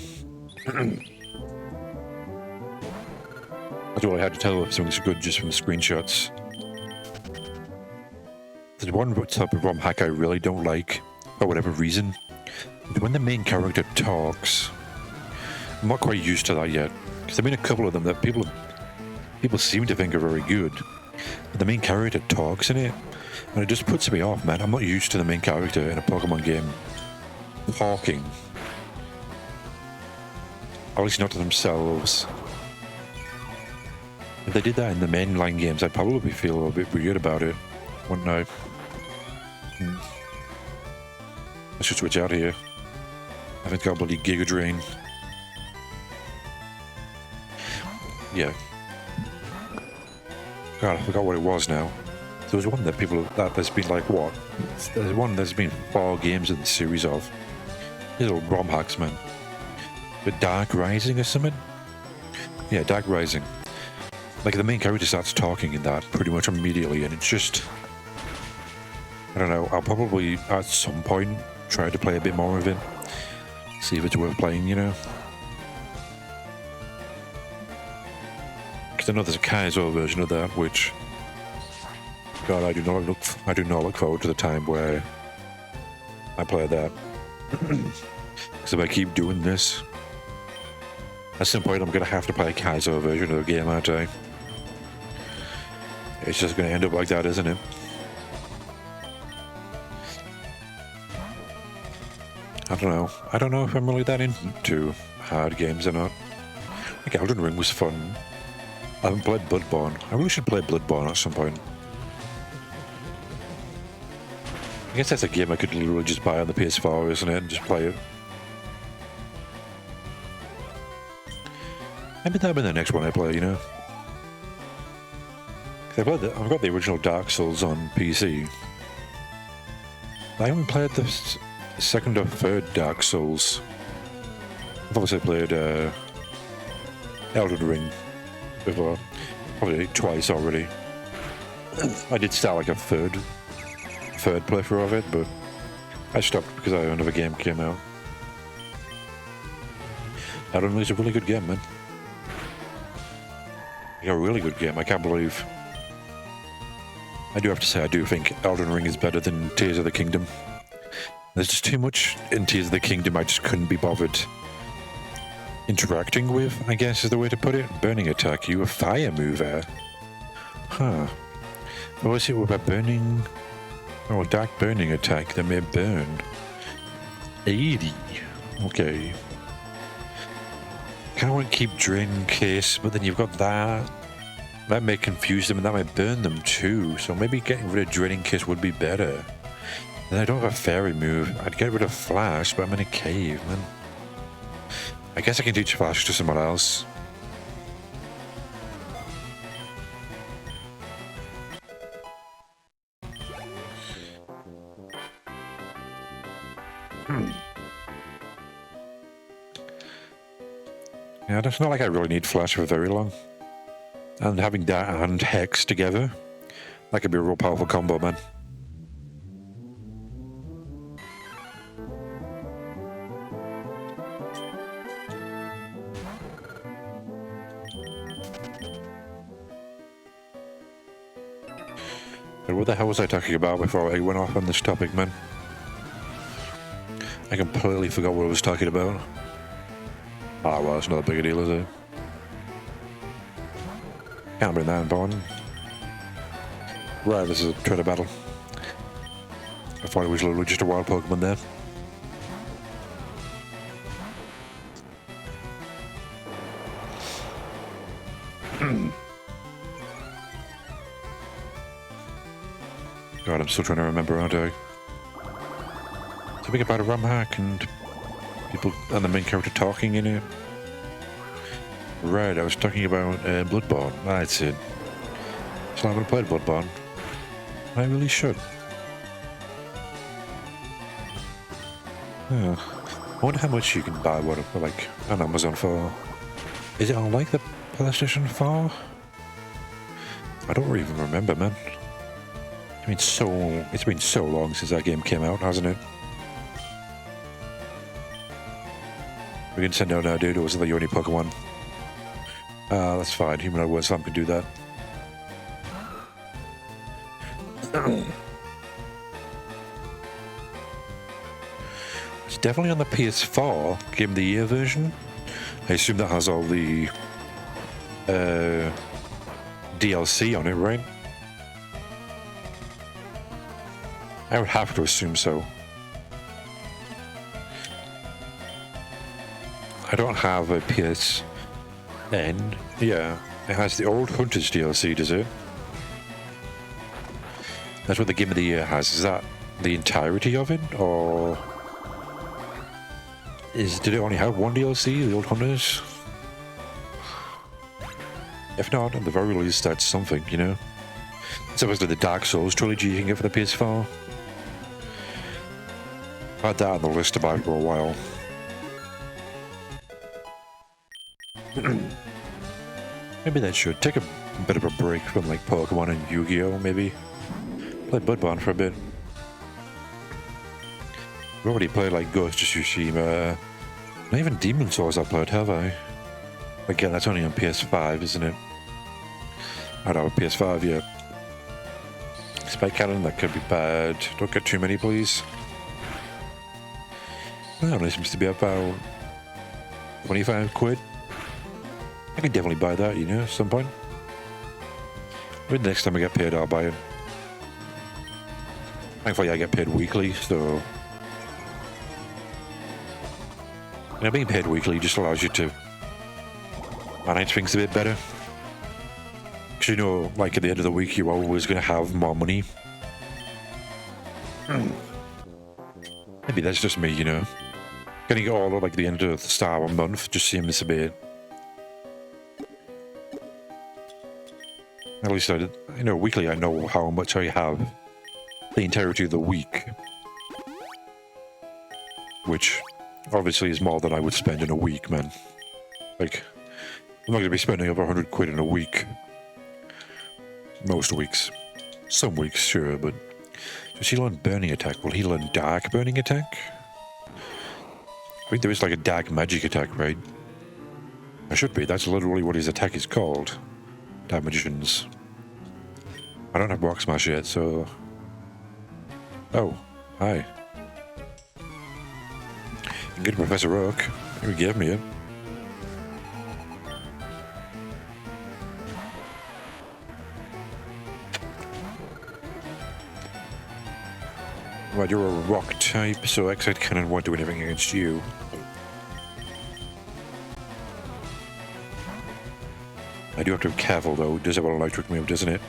That's all I had to tell if something's good just from the screenshots. There's one type of ROM hack I really don't like, for whatever reason. It's when the main character talks. I'm not quite used to that yet, because there've been a couple of them that people seem to think are very good. But the main character talks in it, and it just puts me off, man. I'm not used to the main character in a Pokemon game talking. At least not to themselves. If they did that in the mainline games, I'd probably feel a bit weird about it, wouldn't I? I should switch out here. I haven't got a bloody Giga Drain. Yeah. God, I forgot what it was now. There was one that there's been like what? There's one there's been 4 games in the series of. These little ROM hacks, man. But Dark Rising or something? Yeah, Dark Rising. Like, the main character starts talking in that pretty much immediately, and it's just... I don't know, I'll probably, at some point, try to play a bit more of it. See if it's worth playing, you know? Because I know there's a Kaizo version of that, which... God, I do not look forward to the time where I play that. Because if I keep doing this, at some point I'm going to have to play a Kaizo version of the game, aren't I? It's just going to end up like that, isn't it? I don't know. I don't know if I'm really that into hard games or not. Like, Elden Ring was fun. I haven't played Bloodborne. I really should play Bloodborne at some point. I guess that's a game I could literally just buy on the PS4, isn't it? And just play it. Maybe that'll be the next one I play, you know? I've got the original Dark Souls on PC. I haven't played the second or third Dark Souls. I've obviously played Elden Ring before. Probably twice already. I did start like a third playthrough of it, but I stopped because another game came out. Elden Ring is a really good game, man. A really good game. I can't believe. I do have to say, I do think Elden Ring is better than Tears of the Kingdom. There's just too much in Tears of the Kingdom I just couldn't be bothered interacting with, I guess is the way to put it. Burning attack, you a fire mover. Huh. What was it about burning? Oh, a dark burning attack that may burn. 80. Okay. Kind of want to keep Drain Case, but then you've got that. That may confuse them and that might burn them too. So maybe getting rid of Draining Kiss would be better. And I don't have a fairy move. I'd get rid of Flash, but I'm in a cave, man. I guess I can teach Flash to someone else. Yeah, it's not like I really need Flash for very long. And having that and Hex together, that could be a real powerful combo, man. But what the hell was I talking about before I went off on this topic, man? I completely forgot what I was talking about. Ah, well, it's not a big a deal, is it? Can't be that important. Right, this is a trader battle. I thought it was literally just a wild Pokemon there. God, I'm still trying to remember, aren't I? Something about a ROM hack and people and the main character talking in it. Right, I was talking about Bloodborne. That's it. So I haven't played Bloodborne. I really should. Yeah. I wonder how much you can buy one like on Amazon for. Is it on like the PlayStation 4? I don't even remember, man. It's been so long since that game came out, hasn't it? We can send out our dude, or was it the only Pokemon? That's fine. Humanoid Word Slam can do that. It's definitely on the PS4 Game of the Year version. I assume that has all the DLC on it, right? I would have to assume so. I don't have a PSN. Yeah, it has the old Hunters DLC, does it? That's what the Game of the Year has. Is that the entirety of it, or did it only have one DLC, the old Hunters? If not, at the very least, that's something, you know. It's obviously the Dark Souls trilogy you can get for the PS4. I had that on the list to buy for a while. Maybe that should take a bit of a break from like Pokemon and Yu-Gi-Oh! Maybe play Bloodborne for a bit. I've already played like Ghost of Tsushima. Not even Demon Souls I've played, have I? Again, that's only on PS5, isn't it? I don't have a PS5 yet. Spike Cannon, that could be bad. Don't get too many, please. That only seems to be about 25 quid. I can definitely buy that, you know, at some point. Maybe the next time I get paid, I'll buy it. Thankfully, I get paid weekly, so... You know, being paid weekly just allows you to manage things a bit better. Because you know, like at the end of the week, you're always going to have more money. Maybe that's just me, you know. Getting it all at like the end of the start of a month just seems a bit... At least you know, weekly I know how much I have the entirety of the week. Which obviously is more than I would spend in a week, man. Like, I'm not going to be spending over 100 quid in a week. Most weeks. Some weeks, sure, but... Does he learn Burning Attack? Will he learn Dark Burning Attack? I think there is like a Dark Magic Attack, right? There should be. That's literally what his attack is called. Dark Magicians. I don't have Rock Smash yet, so... Oh, hi. Good Professor Oak. You gave me it. Right, you're a rock type, so X-Ed Cannon won't do anything against you. I do have to be careful though, it does have an electric move, doesn't it?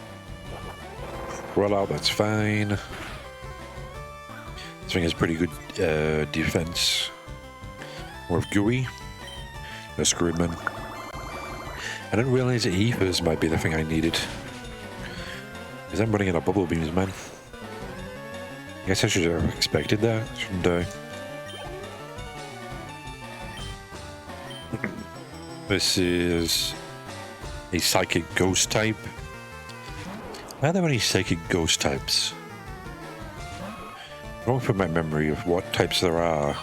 Roll out, that's fine. This thing has pretty good defense. More of Gooey. No Screwman. I didn't realize that Ethers might be the thing I needed. Because I'm running out of bubble beams, man. I guess I should have expected that, shouldn't I? This is a Psychic Ghost type. Are there any Psychic Ghost types? I don't put my memory of what types there are.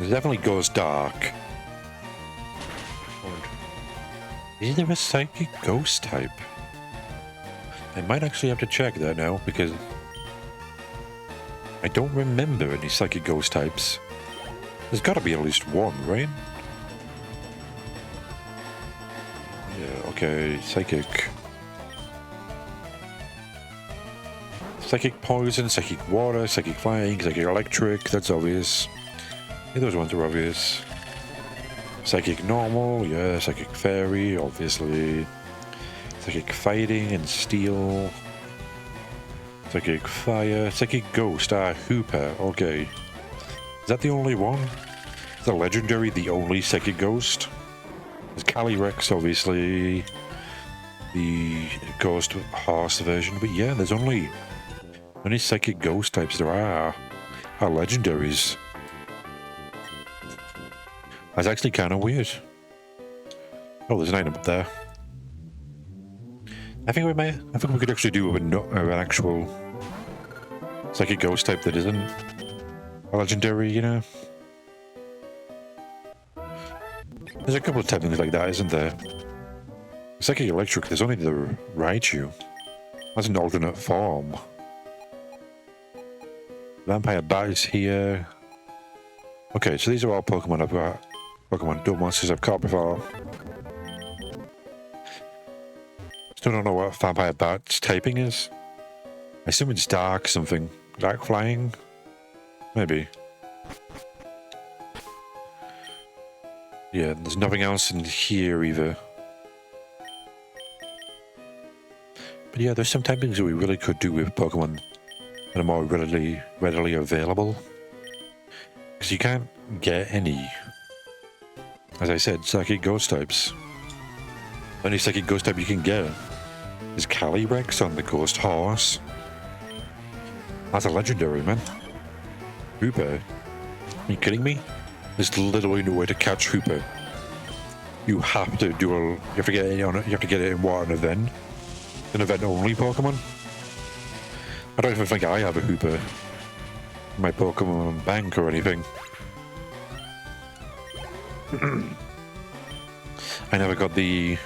It definitely goes dark. Is there a Psychic Ghost type? I might actually have to check that now, because I don't remember any Psychic Ghost types. There's got to be at least one, right? Yeah, okay, Psychic. Psychic Poison, Psychic Water, Psychic Flying, Psychic Electric, that's obvious. Yeah, those ones are obvious. Psychic Normal, yeah, Psychic Fairy, obviously. Psychic Fighting and Steel. Psychic Fire, Psychic Ghost, Hooper, okay. Is that the only one? Is the Legendary the only Psychic Ghost? There's Calyrex, obviously. The Ghost Horse version, but yeah, there's only Psychic Ghost types there are legendaries. That's actually kind of weird. Oh, there's an item up there. I think we could actually do an actual Psychic Ghost type that isn't a legendary, you know? There's a couple of things like that, isn't there? Psychic Electric, there's only the Raichu. That's an alternate form. Vampire Bat is here. Okay, so these are all Pokemon I've got. Dual monsters I've caught before. Still don't know what Vampire Bat's typing is. I assume it's dark something. Dark flying? Maybe. Yeah, there's nothing else in here either. But yeah, there's some typings that we really could do with Pokemon that are more readily available. Because you can't get any, as I said, Psychic Ghost types. The only Psychic Ghost type you can get is Calyrex on the Ghost Horse. That's a legendary, man. Hooper? Are you kidding me? There's literally no way to catch Hooper. You have to do you have to get it on. You have to get it in an event. An event-only Pokemon. I don't even think I have a Hooper in my Pokemon bank or anything. I never got the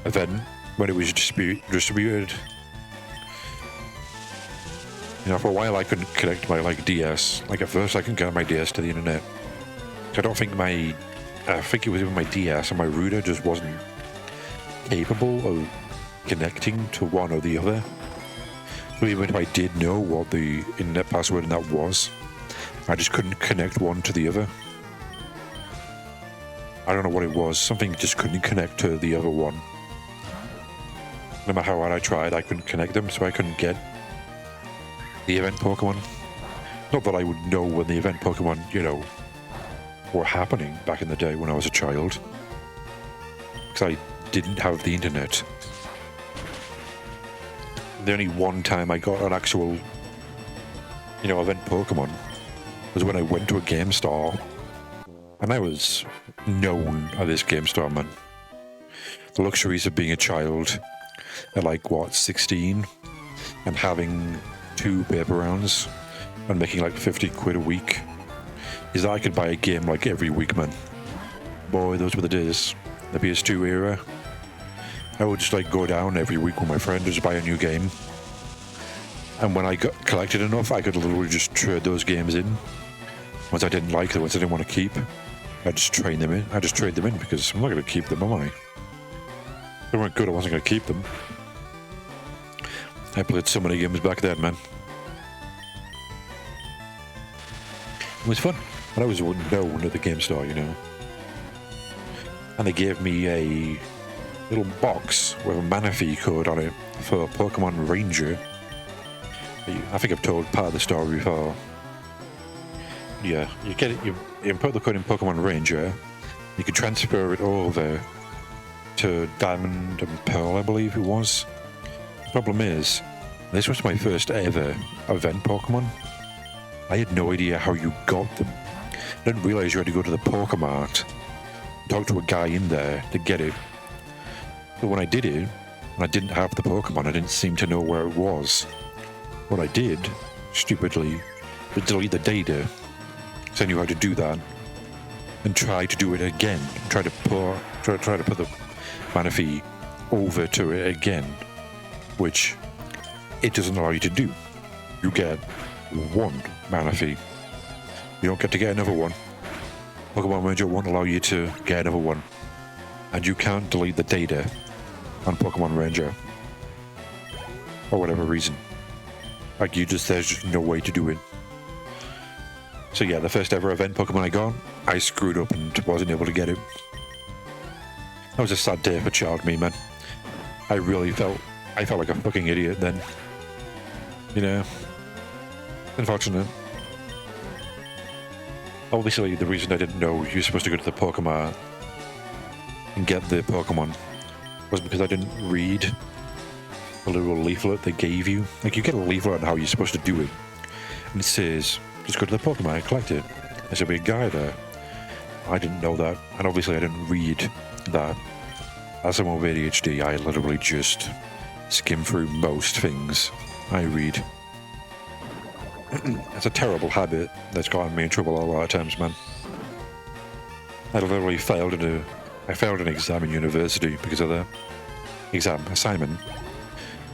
event when it was distributed. You know, for a while I couldn't connect my DS. Like at first I couldn't connect my DS to the internet. I don't think I think it was even my DS and my router just wasn't capable of connecting to one or the other. So even if I did know what the internet password and that was, I just couldn't connect one to the other. I don't know what it was. Something just couldn't connect to the other one. No matter how hard I tried, I couldn't connect them, so I couldn't get the event Pokemon. Not that I would know when the event Pokemon, you know, were happening back in the day when I was a child. Because I didn't have the internet. The only one time I got an actual, you know, event Pokemon was when I went to a game store. And I was known at this game store, man. The luxuries of being a child at like, what, 16? And having 2 paper rounds and making like 50 quid a week is that I could buy a game like every week, man. Boy, those were the days. The PS2 era. I would just like go down every week with my friend and just buy a new game. And when I got collected enough, I could literally just trade those games in. Ones I didn't like, the ones I didn't want to keep, I just trade them in. I just trade them in because I'm not going to keep them, am I? If they weren't good, I wasn't going to keep them. I played so many games back then, man. It was fun. And I was known at the game store, you know. And they gave me a little box with a Manaphy code on it for Pokemon Ranger. I think I've told part of the story before. Yeah, you get it. You input the code in Pokemon Ranger. You can transfer it over to Diamond and Pearl, I believe it was. The problem is, this was my first ever event Pokemon. I had no idea how you got them. I didn't realize you had to go to the Pokemart, talk to a guy in there to get it. But when I did it, and I didn't have the Pokemon, I didn't seem to know where it was. What I did, stupidly, was delete the data, because I knew how to do that, and try to do it again. Try to put the Manaphy over to it again, which it doesn't allow you to do. You get 1 mana fee. You don't get to get another one. Pokemon Ranger won't allow you to get another one. And you can't delete the data on Pokemon Ranger. For whatever reason. Like, there's just no way to do it. So yeah, the first ever event Pokemon I got, I screwed up and wasn't able to get it. That was a sad day for child me, man. I felt like a fucking idiot then. You know, unfortunate. Obviously, the reason I didn't know you're supposed to go to the Pokemon and get the Pokemon was because I didn't read the little leaflet they gave you. Like, you get a leaflet on how you're supposed to do it, and it says, just go to the Pokemon and collect it. There should be a guy there. I didn't know that, and obviously I didn't read that. As someone with ADHD, I literally just skim through most things I read. It's a terrible habit that's gotten me in trouble a lot of times, man. I literally failed an exam in university because of the exam assignment.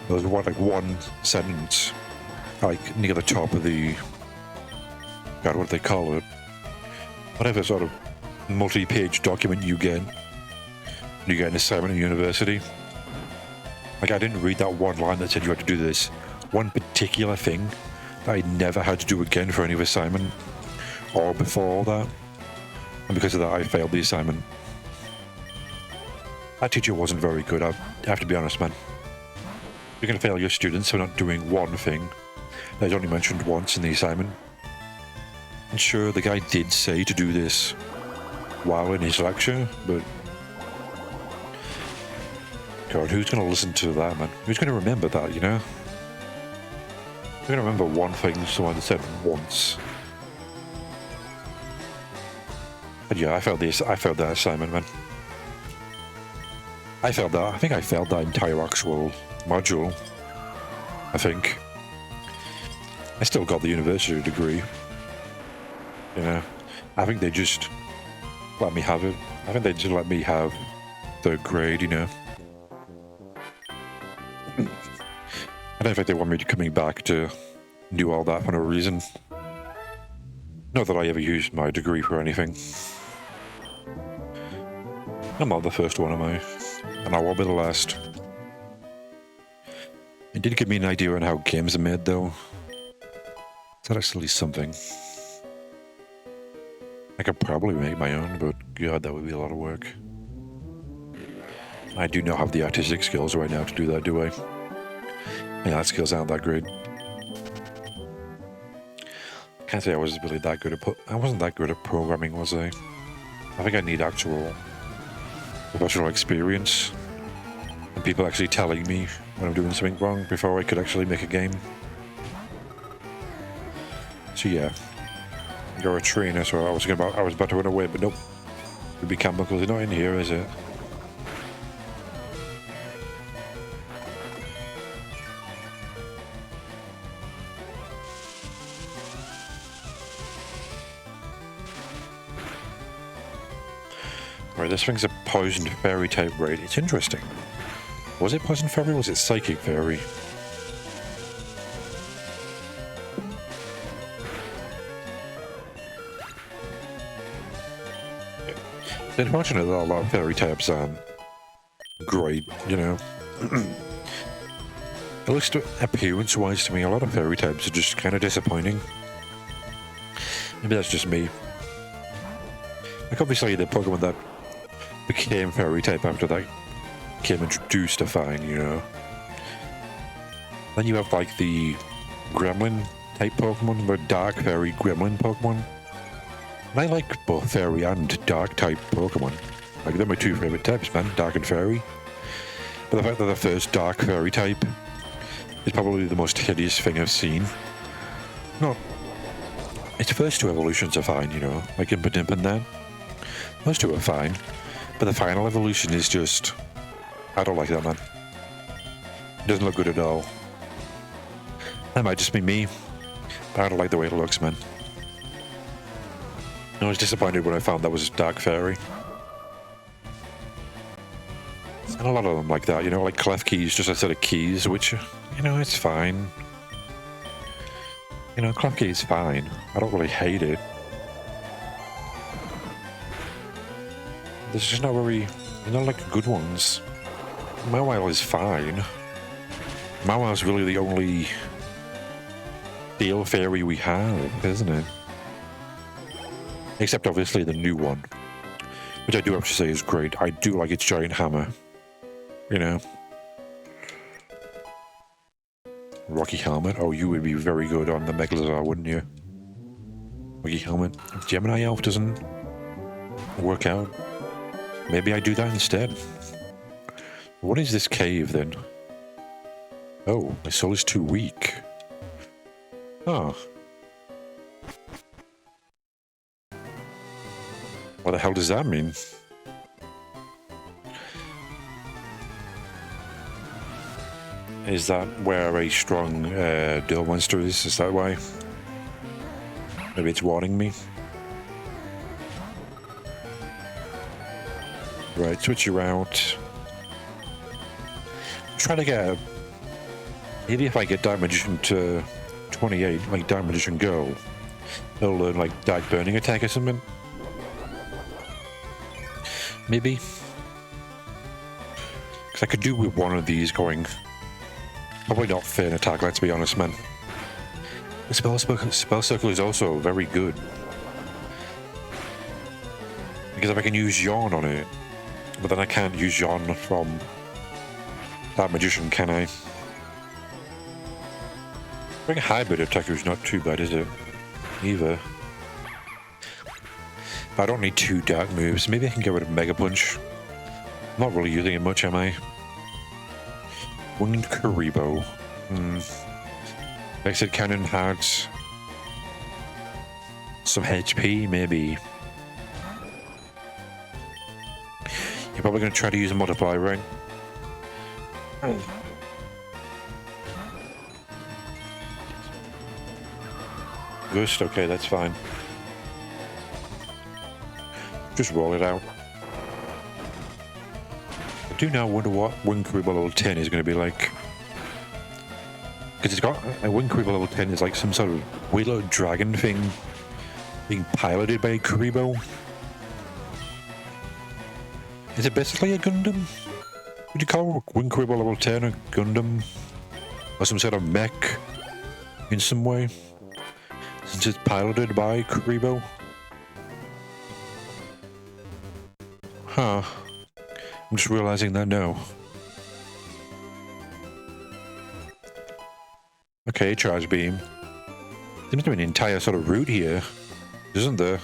There was like one sentence, like near the top of the, God, what do they call it? Whatever sort of multi-page document you get an assignment in university. Like, I didn't read that one line that said you had to do this one particular thing that I never had to do again for any assignment or before that, and because of that I failed the assignment. That teacher wasn't very good, I have to be honest, man. You're going to fail your students for not doing one thing that is only mentioned once in the assignment. And sure, the guy did say to do this while in his lecture, but God, who's going to listen to that, man? Who's going to remember that, you know? Who's going to remember one thing someone said once? But yeah, I failed that assignment, man. I think I failed that entire actual module. I think. I still got the university degree. You know, I think they just let me have it. I think they just let me have the grade, you know. I don't think they want me coming back to do all that for no reason. Not that I ever used my degree for anything. I'm not the first one, am I? And I won't be the last. It did give me an idea on how games are made, though. That actually something. I could probably make my own, but God, that would be a lot of work. I do not have the artistic skills right now to do that, do I? My art skills aren't that great. Can't say I was really that good at I wasn't that good at programming, was I? I think I need actual professional experience and people actually telling me when I'm doing something wrong before I could actually make a game. So yeah, you're a trainer, so I was about to run away, but nope. Ruby Chemicals is not in here, is it? Right, this thing's a poison fairy type raid. It's interesting. Was it poison fairy or was it psychic fairy? It's unfortunate that a lot of fairy types aren't great, you know. At least appearance-wise to me, a lot of fairy types are just kind of disappointing. Maybe that's just me. Like, obviously the Pokemon that became fairy type after that became introduced are fine, you know. Then you have like the gremlin type Pokemon, the dark fairy gremlin Pokemon. And I like both fairy and dark type Pokemon. Like, they're my two favorite types, man, dark and fairy. But the fact that the first dark fairy type is probably the most hideous thing I've seen. No, its first two evolutions are fine, you know, like Impidimp and that. Those two are fine. But the final evolution is just... I don't like that, man. It doesn't look good at all. That might just be me, but I don't like the way it looks, man. I was disappointed when I found that was Dark Fairy. And a lot of them like that, you know, like clef keys, just a set of keys, which, you know, it's fine. You know, clef key is fine. I don't really hate it. There's just not very, you know, like good ones. Mawile is fine. Mawile is really the only steel fairy we have, isn't it? Except obviously the new one, which I do have to say is great. I do like its giant hammer. You know. Rocky helmet. Oh, you would be very good on the Megalazar, wouldn't you? Rocky helmet. If Gemini Elf doesn't work out, maybe I do that instead. What is this cave then? Oh, my soul is too weak. Oh. What the hell does that mean? Is that where a strong duel monster is? Is that why? Maybe it's warning me? Right, switch you out. Try to get... Maybe if I get Dark Magician to 28, like Dark Magician Girl, they'll learn like Dark Burning Attack or something. Maybe. Because I could do with one of these going... Probably not Feign Attack, let's be honest, man. The spell circle is also very good. Because if I can use Yawn on it, but then I can't use Yawn from that Magician, can I? I think a hybrid attacker is not too bad, is it? Either. But I don't need two dark moves. Maybe I can get rid of Mega Punch. I'm not really using it much, am I? Winged Kuriboh. Exit Cannon had some HP, maybe. You're probably going to try to use a Multiply, right? Ghost, okay, that's fine. Just roll it out. I do now wonder what Winged Kuriboh level 10 is going to be like. Because it's got a Winged Kuriboh level 10 is like some sort of willow dragon thing being piloted by a Kuriboh. Is it basically a Gundam? Would you call Winged Kuriboh level 10 a Gundam? Or some sort of mech in some way? Since it's piloted by Kuriboh? Huh. I'm just realizing that now. Okay, Charge Beam. Seems to be an entire sort of route here, isn't there?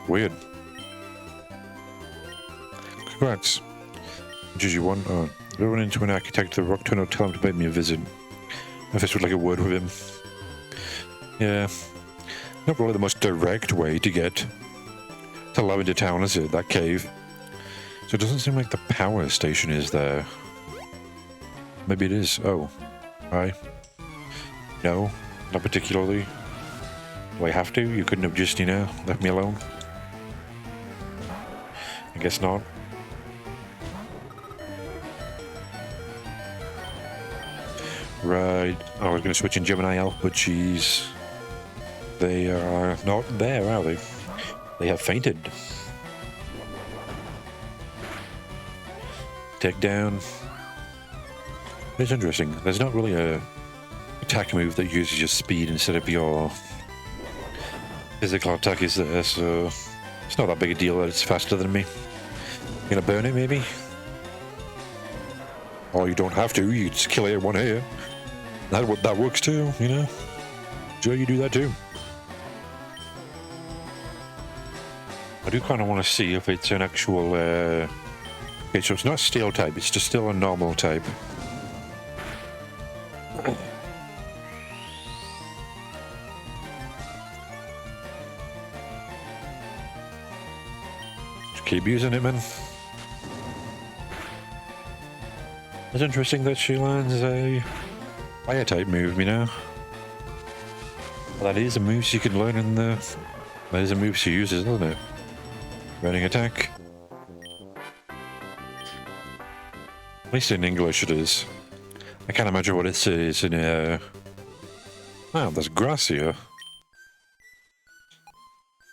Weird. Congrats. What did you want? Oh, I run into an architect at the Rock Tunnel, tell him to pay me a visit. If this was like a word with him. Yeah. Not really the most direct way to get to Lavender Town, is it? That cave. So it doesn't seem like the power station is there. Maybe it is. Oh. Hi. No, not particularly. Do I have to? You couldn't have just, you know, left me alone? I guess not. Right. I was going to switch in Gemini Elf, but geez. They are not there, are they? They have fainted. Take down. It's interesting. There's not really a attack move that uses your speed instead of your physical attack is there, so it's not that big a deal that it's faster than me. Gonna burn it, maybe? Or you don't have to, you just kill it in one hit. That works too, you know? Sure, you do that too. I do kind of want to see if it's an actual... Okay, so it's not steel type, it's just still a normal type. Just keep using it, man. It's interesting that she lands a fire type move, you know? Well, that is a move she can learn in the... That is a move she uses, isn't it? Burning attack. At least in English it is. I can't imagine what it says in wow, there's grass here.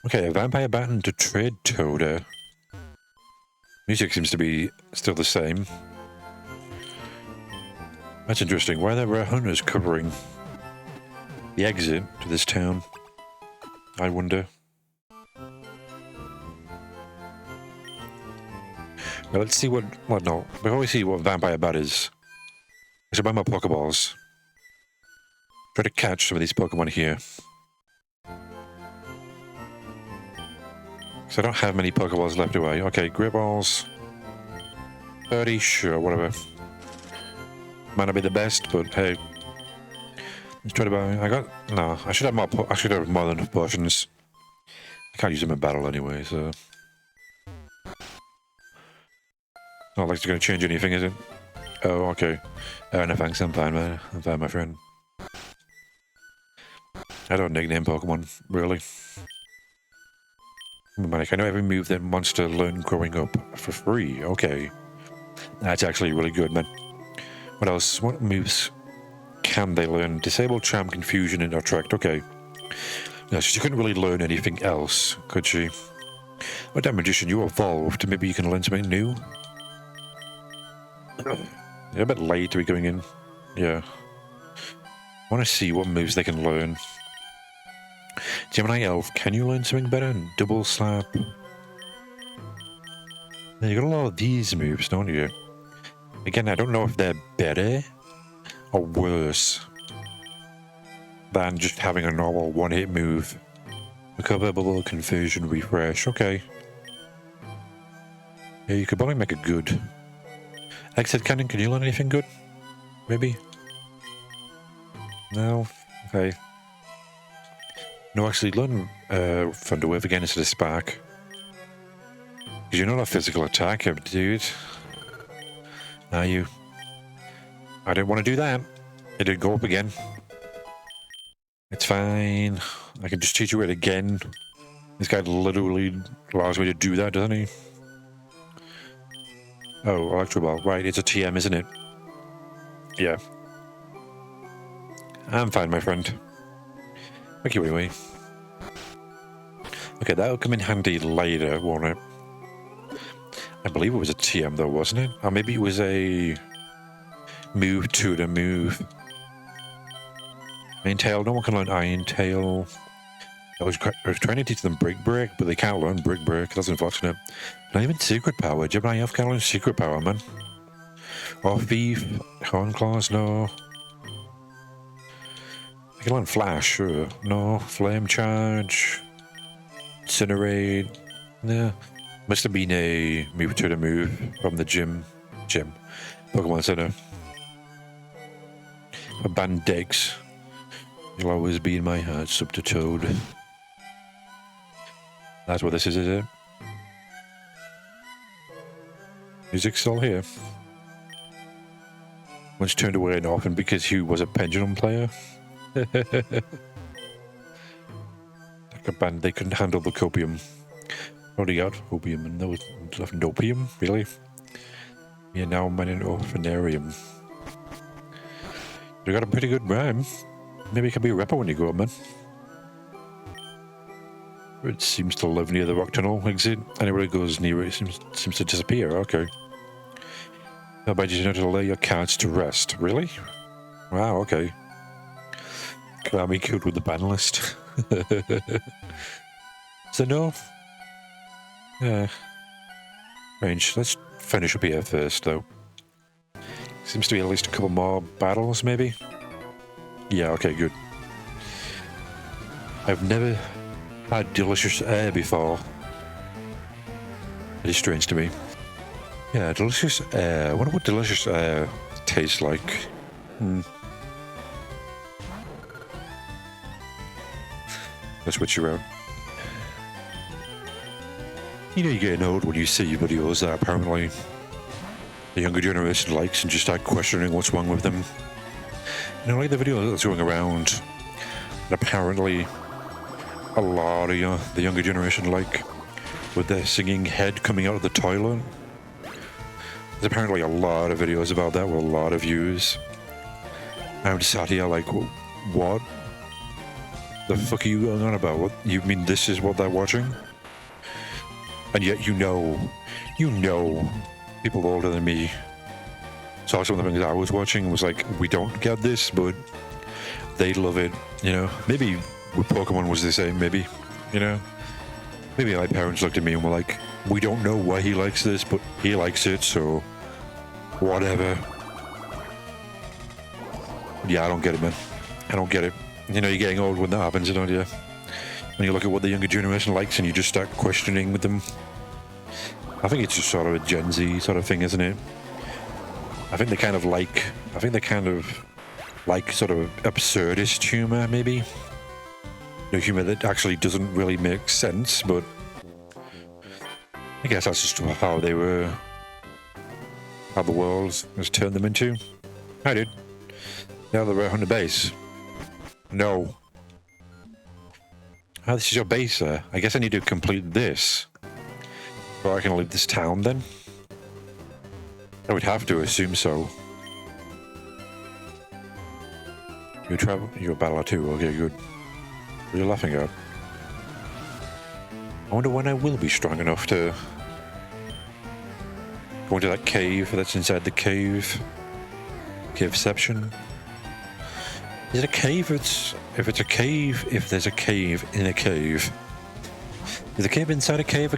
Okay, a vampire baton to trade toader. Music seems to be still the same. That's interesting. Why are there hunters covering the exit to this town? I wonder. Well, let's see what no. Before we see what vampire bat is, let's buy my Pokeballs. Try to catch some of these Pokemon here. Because I don't have many Pokeballs left away. Okay, Great Balls. 30, sure, whatever. Might not be the best, but hey. Let's try to buy. No, I should have more. I should have more than enough potions. I can't use them in battle anyway, so. Not like it's going to change anything, is it? Oh, okay. No thanks, I'm fine, man. I'm fine, my friend. I don't nickname Pokemon, really. Marik, I know every move that monster learned growing up for free. Okay. That's actually really good, man. What else? What moves can they learn? Disable, Charm, Confusion, and Attract. Okay. No, she couldn't really learn anything else, could she? Oh, damn, Magician, you evolved. Maybe you can learn something new? You're a bit late to be going in. Yeah. I want to see what moves they can learn. Gemini Elf, can you learn something better? Double Slap. You got a lot of these moves, don't you? Again, I don't know if they're better or worse than just having a normal one-hit move. Recoverable, Confusion, Refresh. Okay. Yeah, you could probably make it good. Exit Cannon, can you learn anything good? Maybe? No? Okay. No, actually, learn Thunderwave again instead of Spark. Because you're not a physical attacker, dude. Are you? I didn't want to do that. It did go up again. It's fine. I can just teach you it again. This guy literally allows me to do that, doesn't he? Oh, Electro Ball. Right, it's a TM, isn't it? Yeah. I'm fine, my friend. Thank you anyway. Okay, that'll come in handy later, won't it? I believe it was a TM though, wasn't it? Or maybe it was a move to the move. Iron Tail, no one can learn Iron Tail. I was trying to teach them Brick Break, but they can't learn Brick Break. That's unfortunate. Not even Secret Power. Gemini Elf can't learn Secret Power, man. Or Thief, Horn Claws, no. I can learn Flash, sure. No. Flame Charge. Incinerate. Yeah. Must have been a move to the move from the gym. Pokemon Center. A Bandex. You'll always be in my heart, sub to Toad. That's what this is it? Music's still here. Once turned away and often because he was a pendulum player. Like a band, they couldn't handle the copium. Already got opium and there was nothing opium, really? Yeah, now I'm in an orphanarium. You got a pretty good rhyme. Maybe you can be a rapper when you grow up, man. It seems to live near the rock tunnel exit. Anywhere it goes near it seems to disappear. Okay. How about you know to lay your cards to rest? Really? Wow, okay. Konami killed with the ban list. So no? Yeah. Range. Let's finish up here first, though. Seems to be at least a couple more battles, maybe? Yeah, okay, good. I've never had delicious air before. It is strange to me. Yeah, delicious air. I wonder what delicious air tastes like. Let's switch around. You know you're getting old when you see videos that apparently the younger generation likes and just start questioning what's wrong with them. You know, like the video that's going around that apparently a lot of the younger generation like, with their singing head coming out of the toilet. There's apparently a lot of videos about that with a lot of views. I'm sat here like, what the fuck are you going on about? What, you mean this is what they're watching? And yet you know, people older than me saw some of the things I was watching and was like, we don't get this, but they love it, you know? Maybe with Pokemon was the same, maybe, you know? Maybe my parents looked at me and were like, we don't know why he likes this, but he likes it, so whatever. Yeah, I don't get it, man. I don't get it. You know, you're getting old when that happens, don't you? When you look at what the younger generation likes and you just start questioning with them. I think it's just sort of a Gen Z sort of thing, isn't it? I think they kind of like sort of absurdist humor, maybe. You know, humor that actually doesn't really make sense, but I guess that's just how they were, how the world has turned them into. Hi, dude. Now they're right on the base. No. Oh, this is your base, sir. I guess I need to complete this. So I can leave this town, then? I would have to assume so. You travel? You're a battler too. Okay, good. What are you laughing at? I wonder when I will be strong enough to go into that cave that's inside the cave. Caveception. Is it a cave? If it's a cave, if there's a cave in a cave. Is a cave inside a cave?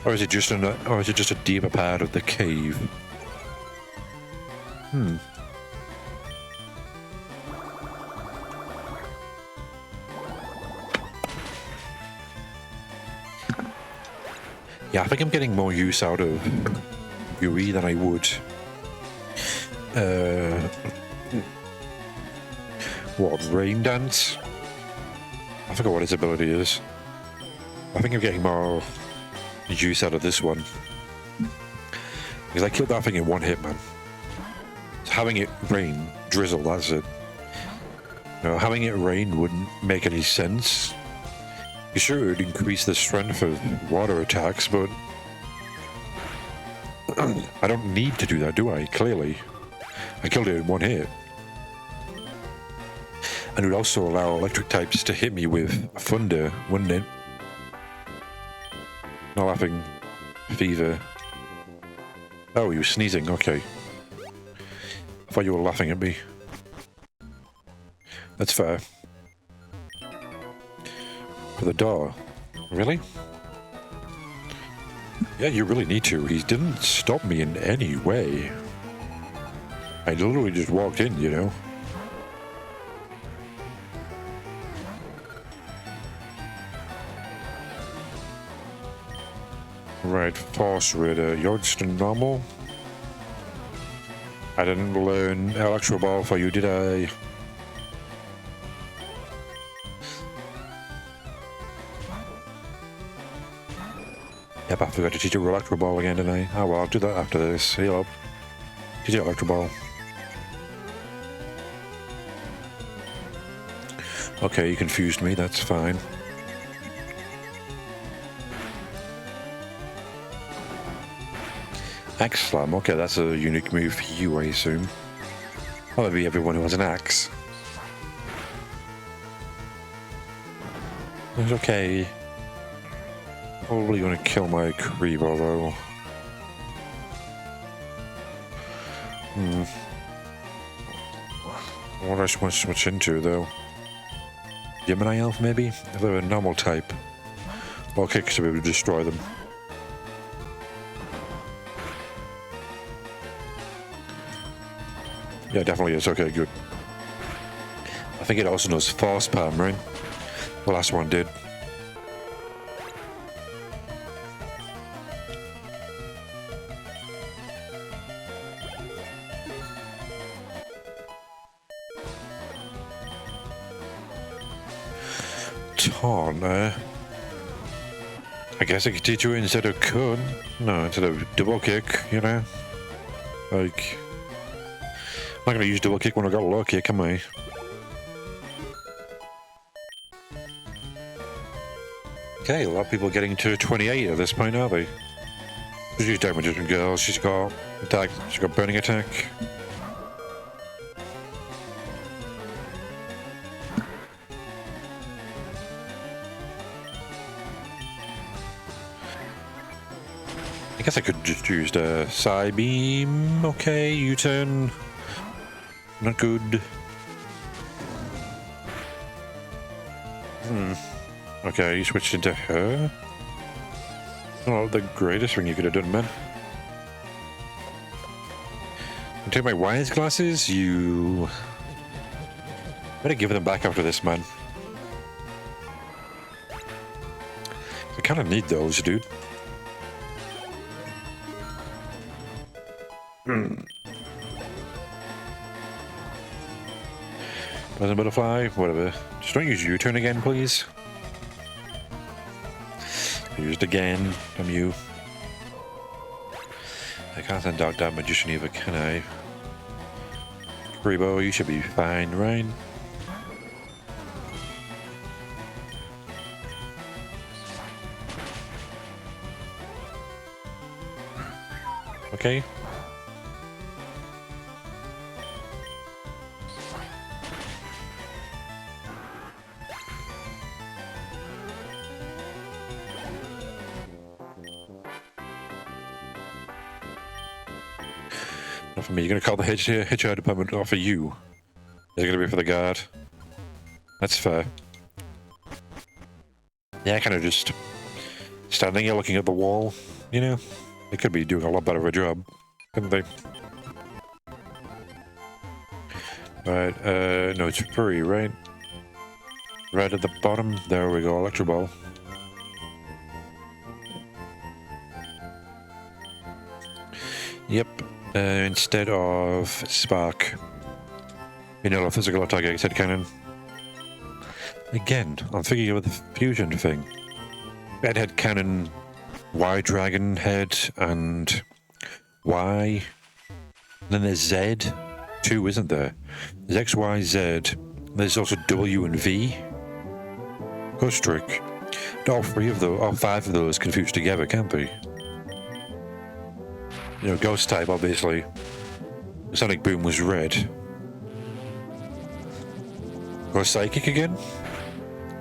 Or is it just a deeper part of the cave? Yeah, I think I'm getting more use out of Yui than I would. What, Rain Dance? I forgot what his ability is. I think I'm getting more use out of this one. Because I killed that thing in one hit, man. Having it rain, drizzle, that's it. You know, having it rain wouldn't make any sense. You sure it would increase the strength of water attacks, but I don't need to do that, do I? Clearly. I killed it in one hit. And it would also allow electric types to hit me with thunder, wouldn't it? Not laughing. Fever. Oh, you were sneezing, okay. I thought you were laughing at me. That's fair. For the door. Really? Yeah, you really need to. He didn't stop me in any way. I literally just walked in, you know? Right, Force Raider, you're just a normal. I didn't learn Electro Ball for you, did I? Yep, I forgot to teach you Electro Ball again, didn't I? Oh well, I'll do that after this. Heal up. Teach you Electro Ball. Okay, you confused me, that's fine. Axe Slam, okay, that's a unique move for you, I assume. Well, maybe everyone who has an axe. It's okay. Probably gonna kill my Creeper though. What I want to switch into though? Gemini Elf maybe? If they're a normal type. Or kicks to be able to destroy them. Yeah, definitely is. Okay, good. I think it also knows Force Palm, right? The last one did. Taunt, I guess I could teach you instead of could. No, instead of double kick, you know? Like... I'm not going to use double kick when I got low kick, am I? Okay, a lot of people getting to 28 at this point, are they? She's down with different girls. She's got attack. She's got burning attack. I guess I could just use the side beam. Okay, U-turn. Not good. Okay, you switched into her. Not the greatest thing you could have done, man. I take my wise glasses. You better give them back after this, man. I kind of need those, dude. Pleasant butterfly, whatever. Just don't use U-turn again, please. I used again. Damn you. I can't send out that magician either, can I? Rebo, you should be fine, right? Okay. Not for me. You're going to call the HR department off for you. Is it going to be for the guard? That's fair. Yeah, kind of just standing here looking at the wall, you know? They could be doing a lot better of a job, couldn't they? Right, no, it's free, right? Right at the bottom. There we go, Electro Ball. Yep. Instead of Spark, vanilla physical attack head cannon. Again, I'm thinking of the fusion thing. Red head cannon, Y dragon head, and Y. And then there's Z, too, isn't there? There's X, Y, Z. There's also W and V. Ghost Trick. All three of those, all five of those confused together, can't they? You know, Ghost type, obviously. Sonic Boom was red. Or Psychic again?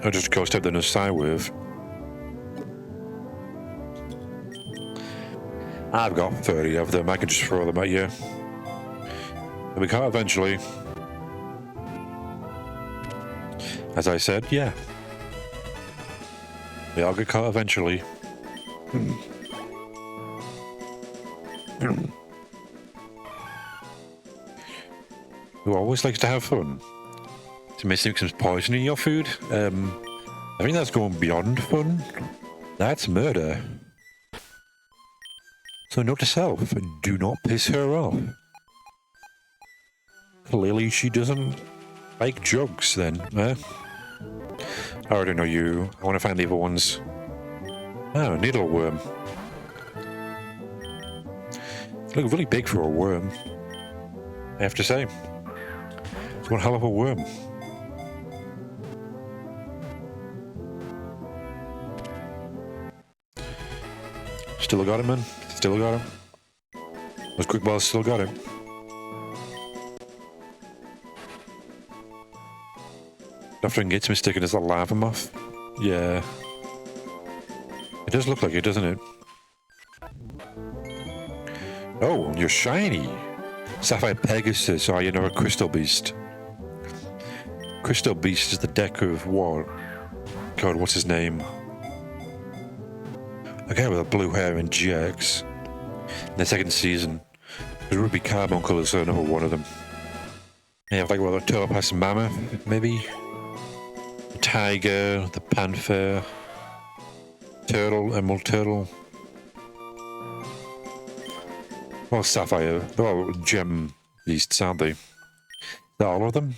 Or just Ghost type that knows Psywave? I've got 30 of them, I can just throw them at you. And we can't eventually. As I said, yeah. They all get caught eventually. Who always likes to have fun. To missing some poison in your food? I think that's going beyond fun. That's murder. So note to self, do not piss her off. Clearly she doesn't like drugs then, eh? I already know you. I want to find the other ones. Oh, needleworm. They look really big for a worm, I have to say. It's one hell of a worm. Still got him, man. Still got him. Those quick balls still got him. Nothing gets mistaken as the lava moth. Yeah. It does look like it, doesn't it? Oh, you're shiny. Sapphire Pegasus. Oh, you're not a Crystal Beast. Crystal Beast is the deck of what? God, what's his name? A guy with the blue hair in GX. In the second season. The Ruby Carbuncle is another one of them. They have like what, the Topaz Mammoth, maybe? The Tiger, the Panther, Turtle, Emerald Turtle. Well, Sapphire. They're all gem beasts, aren't they? They're all of them?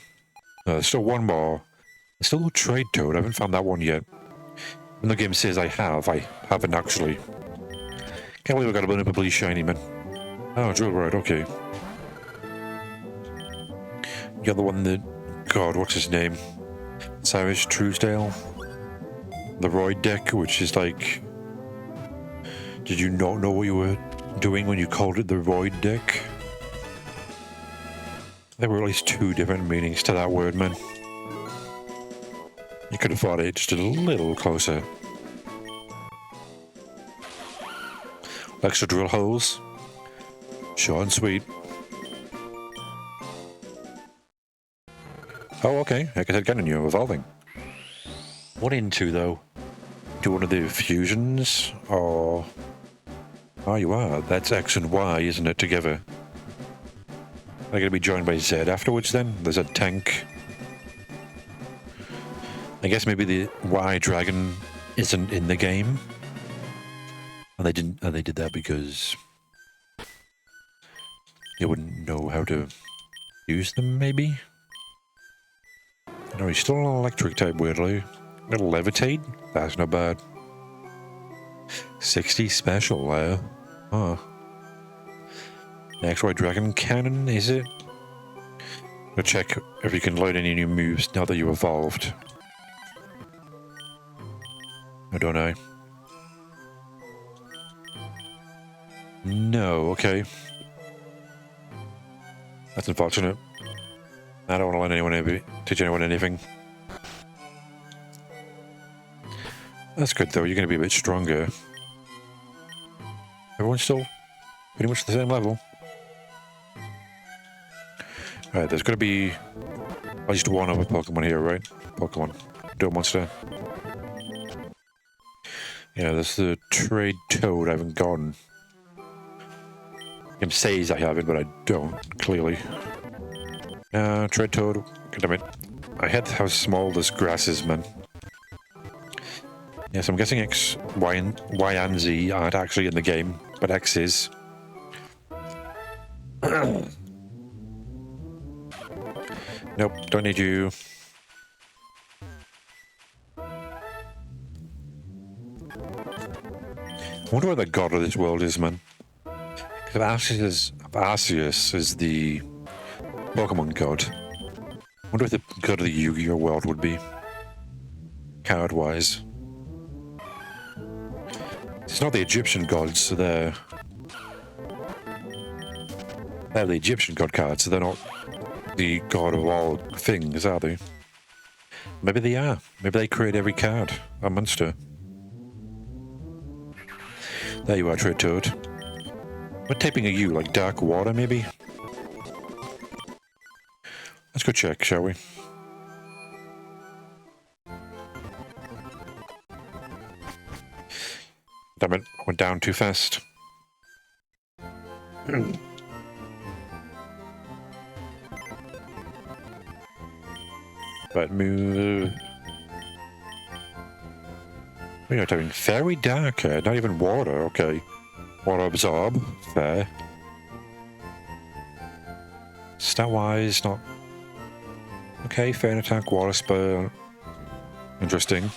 There's still one more. There's still a Trade Toad. I haven't found that one yet. When the game says I haven't actually. Can't believe I got a Unbelievably shiny, man. Oh, drill right, okay. You got the one that... God, what's his name? Cyrus Truesdale? The Royd deck, which is like... Did you not know what you were doing when you called it the Void deck? There were at least 2 different meanings to that word, man. You could have thought it just a little closer. Extra drill holes. Short and sweet. Oh, okay. Like I said, again, you're evolving. 1 into, though. Do one of the fusions, or... Oh, you are. That's X and Y, isn't it, together? They're going to be joined by Z afterwards, then? There's a tank. I guess maybe the Y dragon isn't in the game. And they didn't. They did that because you wouldn't know how to use them, maybe? No, he's still an electric type, weirdly. Little levitate? That's not bad. 60 special there. Huh. XY Dragon Cannon, is it? I'll check if you can load any new moves now that you evolved. I don't know. No, okay. That's unfortunate. I don't want to let anyone teach anyone anything. That's good though, you're going to be a bit stronger. Everyone's still pretty much the same level. Alright, there's got to be at least one other Pokemon here, right? Pokemon. Dual monster. Yeah, there's the Trade Toad I haven't gotten. I can say I haven't, but I don't, clearly. Trade Toad. God damn it. I had how small this grass is, man. Yes, I'm guessing X, Y, and Z aren't actually in the game, but X is. Nope, don't need you. I wonder what the god of this world is, man. Because Arceus is the Pokemon god. I wonder what the god of the Yu-Gi-Oh world would be. Card-wise. It's not the Egyptian gods, so they're the Egyptian god cards, so they're not the god of all things, are they? Maybe they are. Maybe they create every card, a monster. There you are, Trade Toad. What typing are you? Like dark water, maybe? Let's go check, shall we? Damn it, I went down too fast. But move. We're not having very dark here, not even water, okay. Water absorb, fair. Stat wise, not. Okay, fair attack, water spur. Interesting.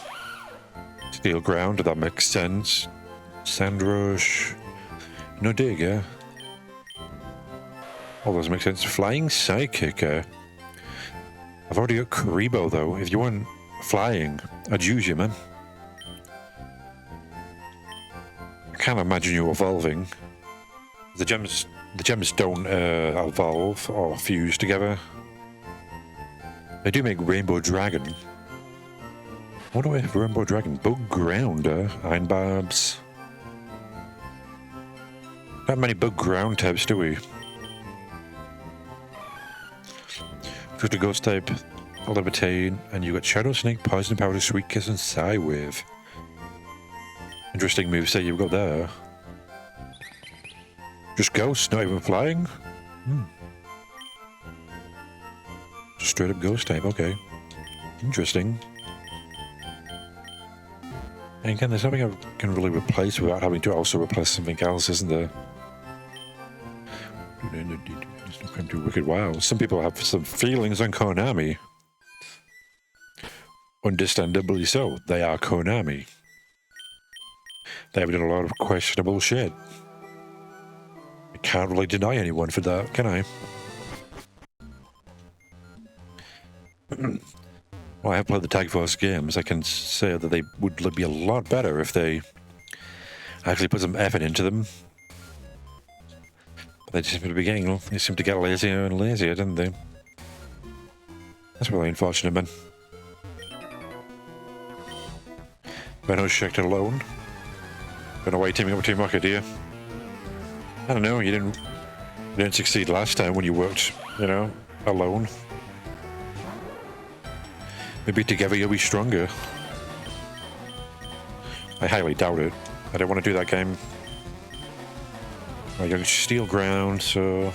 Steel ground, that makes sense. Sand rush. No dig, yeah. All those make sense. Flying psychic, I've already got Karibo though. If you want flying, I'd use you, man. I can't imagine you evolving. The gems don't evolve or fuse together. They do make Rainbow Dragon. What do we have? Rainbow Dragon, Bug Grounder, Iron Barbs. Not many Bug Ground types, do we? Just a Ghost type, Levitate, and you got Shadow Snake, Poison Powder, Sweet Kiss, and Psywave. Interesting moveset you've got there. Just Ghost, not even flying? Just straight up Ghost type, okay. Interesting. And again, there's nothing I can really replace without having to also replace something else, isn't there? It's not going to do wicked wow. Some people have some feelings on Konami. Understandably so. They are Konami. They have done a lot of questionable shit. I can't really deny anyone for that, can I? Well, I have played the Tag Force games. I can say that they would be a lot better if they actually put some effort into them. But they just seem to be getting, they seem to get lazier and lazier, didn't they? That's really unfortunate, man. When I was checked alone. Don't know why you're teaming up with Team Rocket, do you? I don't know, you didn't succeed last time when you worked, you know, alone. Maybe together you'll be stronger. I highly doubt it. I don't want to do that game. I got steel ground, so...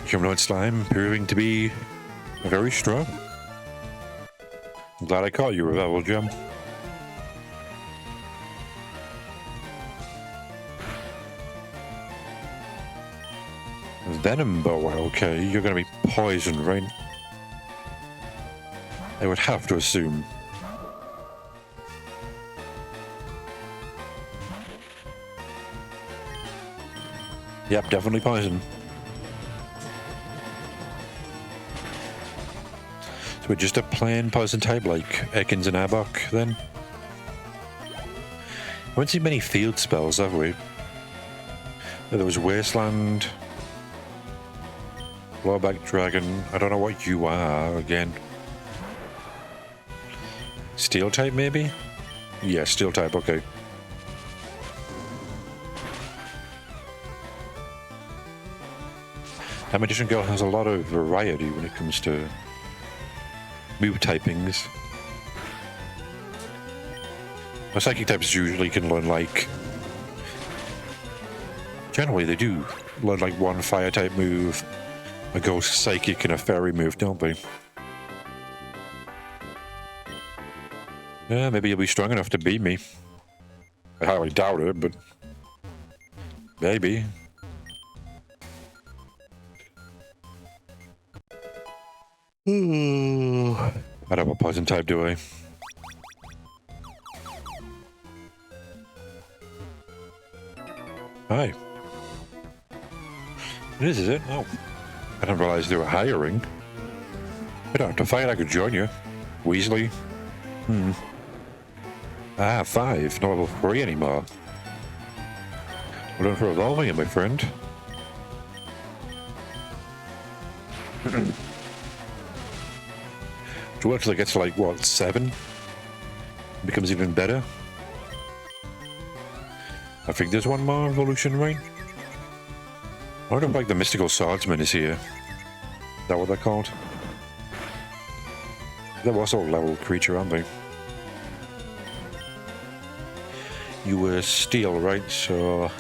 Humanoid slime proving to be very strong. I'm glad I caught you, Revival Gem. Venom boa, okay, you're gonna be poisoned, right? I would have to assume. Yep, definitely poison. So we're just a plain poison type like Ekans and Arbok then? I haven't seen many field spells, have we? There was Wasteland, Blowback Dragon. I don't know what you are again. Steel type, maybe? Yeah, steel type, okay. That Magician Girl has a lot of variety when it comes to move typings. My psychic types usually can learn like... Generally they do learn like one fire type move, a ghost psychic and a fairy move, don't they? Yeah, maybe you'll be strong enough to beat me. I highly doubt it, but maybe. I don't have a poison type, do I? Hi. It is it? Oh. I didn't realize they were hiring. I don't have to fight, I could join you. Weasley. Ah, 5, not level 3 anymore. We're done for evolving it, my friend. To actually gets to like, what, 7? Becomes even better. I think there's one more evolution, right? I wonder if like the mystical swordsman is here. Is that what they're called? They're also a level creature, aren't they? You were steel, right? So...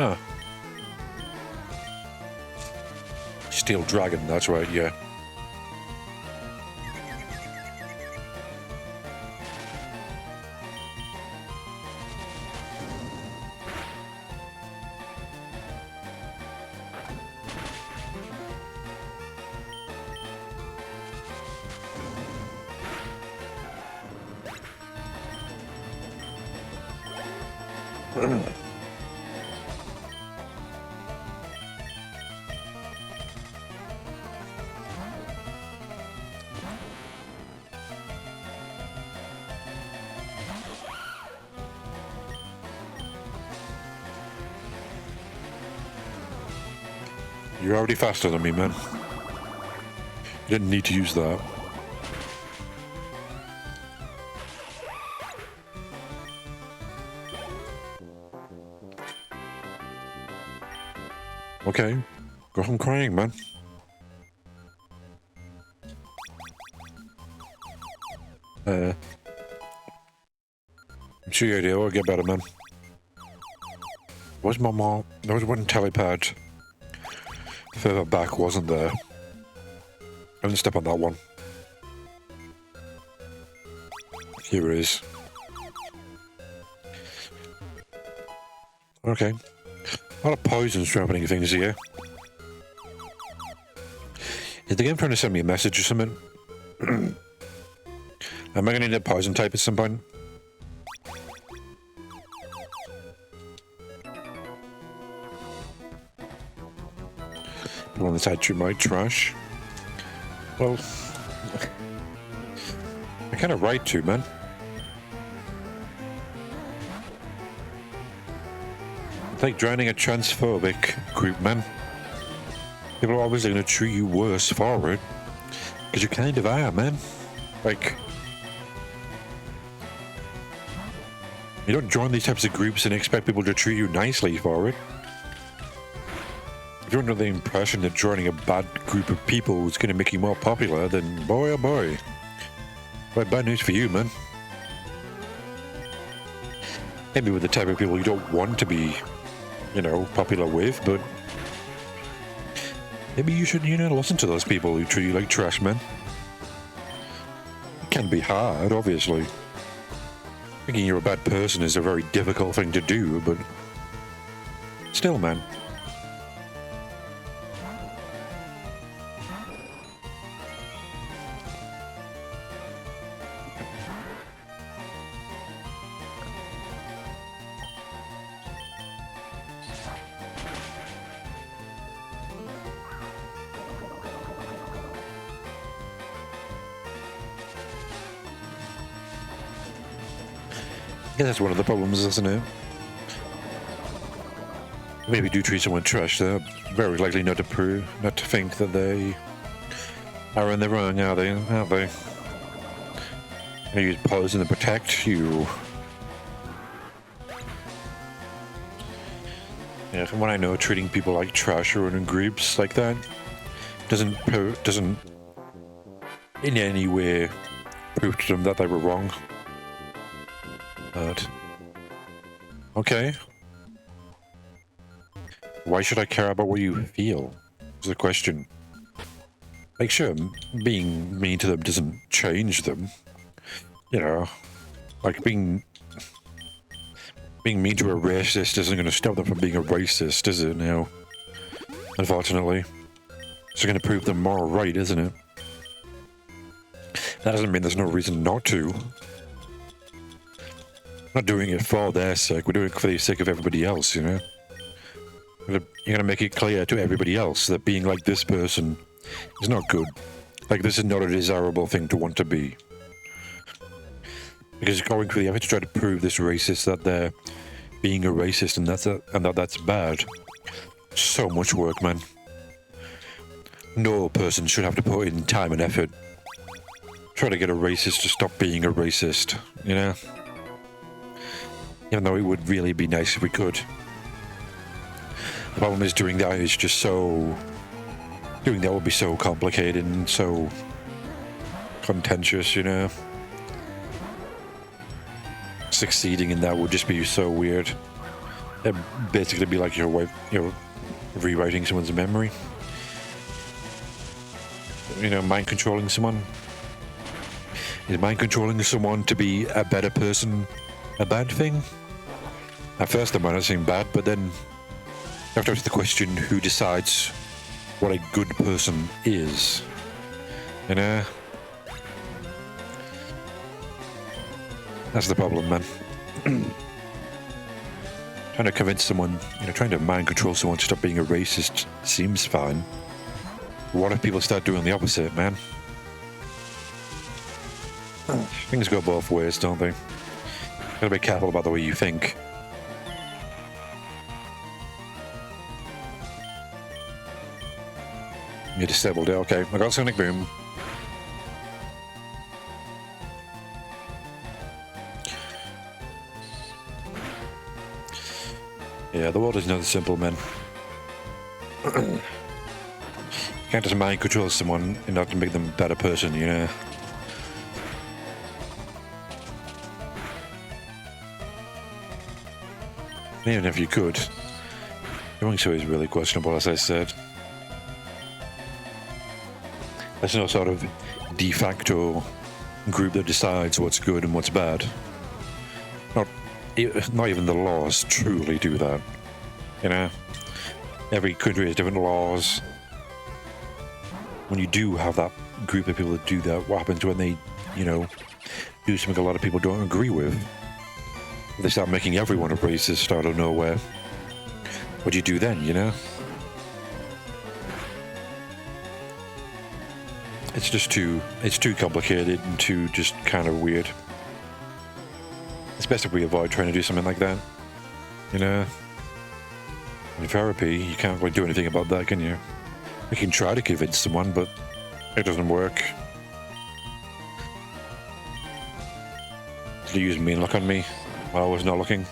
Ah. Steel dragon, that's right, yeah. You're already faster than me, man. You didn't need to use that. Okay, go home crying, man. I'm sure your idea will get better, man. Where's my mom? There was one telepad further back, wasn't there? I didn't step on that one. Here it is. Okay. A lot of poisons happening things here. Is the game trying to send me a message or something? Am I going to need a poison type at some point? On the side to my trash. Well, I kind of right to, man. It's like joining a transphobic group, man. People are always going to treat you worse for it. Because you kind of are, man. Like, you don't join these types of groups and expect people to treat you nicely for it. If you're under the impression that joining a bad group of people is going to make you more popular, then boy oh boy. Quite bad news for you, man. Maybe with the type of people you don't want to be, you know, popular with, but maybe you should, you know, listen to those people who treat you like trash, man. It can be hard, obviously. Thinking you're a bad person is a very difficult thing to do, but still, man. Yeah, that's one of the problems, isn't it? Maybe do treat someone trash, they're very likely not to think that they are in the wrong, are they? Aren't they? They use poison to protect you. Yeah, from what I know, treating people like trash or in groups like that doesn't in any way prove to them that they were wrong. But okay. Why should I care about what you feel? Is the question. Like, sure, being mean to them doesn't change them. You know, like being mean to a racist isn't going to stop them from being a racist, is it? Now, unfortunately, it's going to prove them more right, isn't it? That doesn't mean there's no reason not to. We're not doing it for their sake, we're doing it for the sake of everybody else, you know? You're gonna make it clear to everybody else that being like this person is not good. Like, this is not a desirable thing to want to be. Because going through the effort to try to prove this racist that they're being a racist and that's bad. So much work, man. No person should have to put in time and effort. Try to get a racist to stop being a racist, you know? Even though it would really be nice if we could. The problem is doing that is just so... Doing that would be so complicated and so contentious, you know? Succeeding in that would just be so weird. It'd basically be like you're rewriting someone's memory. You know, mind controlling someone. Is mind controlling someone to be a better person a bad thing? At first it might not seem bad, but then you have to ask the question, who decides what a good person is? You know? That's the problem, man. Trying to convince someone, you know, trying to mind control someone to stop being a racist seems fine. What if people start doing the opposite, man? Things go both ways, don't they? Gotta be careful about the way you think. You disabled it, okay. I got Sonic Boom. Yeah, the world is not simple, man. You can't just mind control someone in order to make them a better person, you know? Even if you could, Doing so is really questionable, as I said. There's no sort of de facto group that decides what's good and what's bad. Not even the laws truly do that. You know? Every country has different laws. When you do have that group of people that do that, what happens when they, you know, do something a lot of people don't agree with? They start making everyone a racist out of nowhere. What do you do then, you know? It's just too complicated and too just kind of weird. It's best if we avoid trying to do something like that, you know? In therapy, you can't really do anything about that, can you? You can try to convince someone, but it doesn't work. Did you use mean look on me while I was not looking?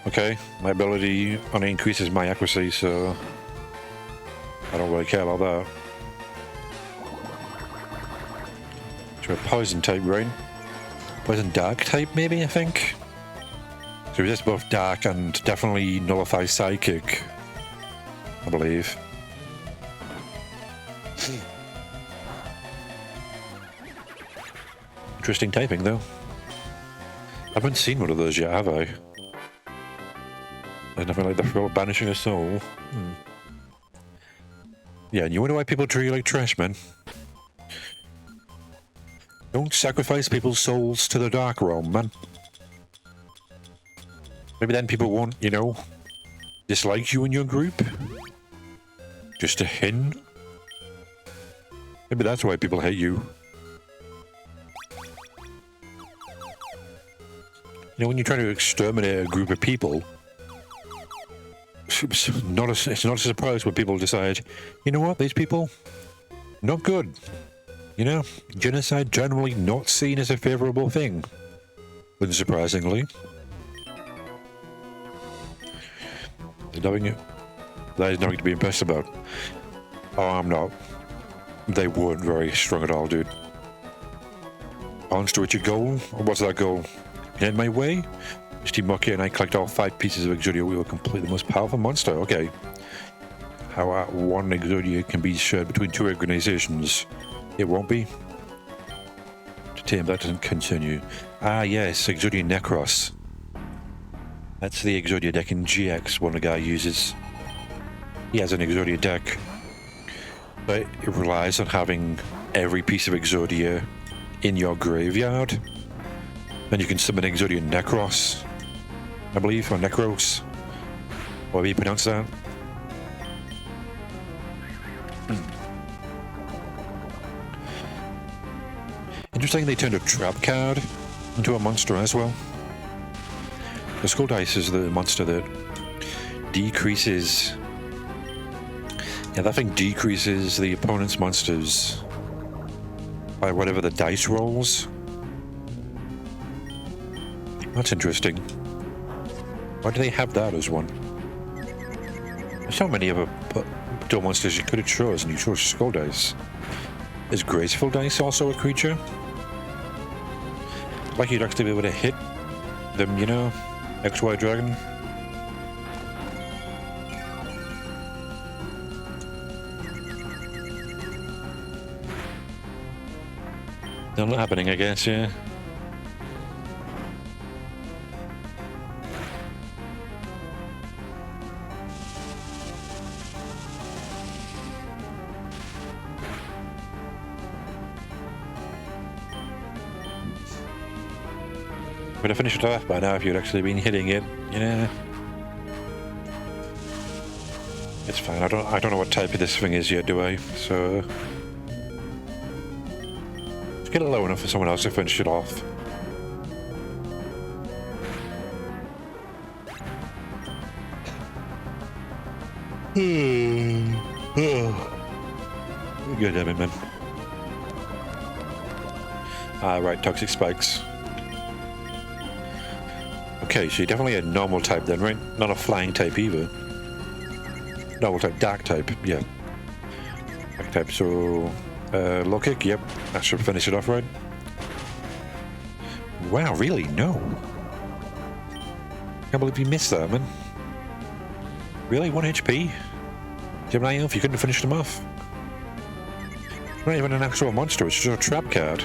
Okay, my ability only increases my accuracy, so I don't really care about that. So a poison type, right? Poison dark type, maybe, I think? So resist both dark and definitely nullifies psychic, I believe. Interesting typing, though. I haven't seen one of those yet, have I? There's nothing like the thrill of banishing a soul. Yeah, and you wonder why people treat you like trash, man? Don't sacrifice people's souls to the dark realm, man. Maybe then people won't, you know, dislike you and your group. Just a hint. Maybe that's why people hate you. You know, when you're trying to exterminate a group of people, it's not a surprise when people decide, you know what, these people, not good. You know, genocide generally not seen as a favourable thing. Unsurprisingly. That is nothing to be impressed about. Oh, I'm not. They weren't very strong at all, dude. On to your goal? What's that goal? In my way? Mr. Mucky and I collect all 5 pieces of Yugioh. We will complete the most powerful monster. Okay. How one Yugioh can be shared between 2 organizations. It won't be. To tame that doesn't continue. Ah, yes, Yugioh Necros. That's the Yugioh deck in GX one the guy uses. He has an Yugioh deck, but it relies on having every piece of Yugioh in your graveyard. Then you can summon Yugioh Necros, I believe, or Necros. However you pronounce that. Interesting, they turned a trap card into a monster as well. The Skull Dice is the monster that decreases... Yeah, that thing decreases the opponent's monsters by whatever the dice rolls. That's interesting. Why do they have that as one? There's so many other dual monsters you could have chosen. You chose Skull Dice. Is Graceful Dice also a creature? Like you'd actually be able to hit them, you know? XY Dragon. Still not happening, I guess, yeah. Would have finished it off by now if you'd actually been hitting it, you know. It's fine. I don't know what type of this thing is yet, do I? So let's get it low enough for someone else to finish it off. Good, damn it, man. Ah, right, toxic spikes. Okay, so you're definitely a normal type then, right? Not a flying type either. Normal type, dark type, yeah. Dark type, so... low kick, yep. That should finish it off, right? Wow, really? No. Can't believe you missed that, man. Really? 1 HP? Gemini Elf, you couldn't have finished him off. It's not even an actual monster, it's just a trap card.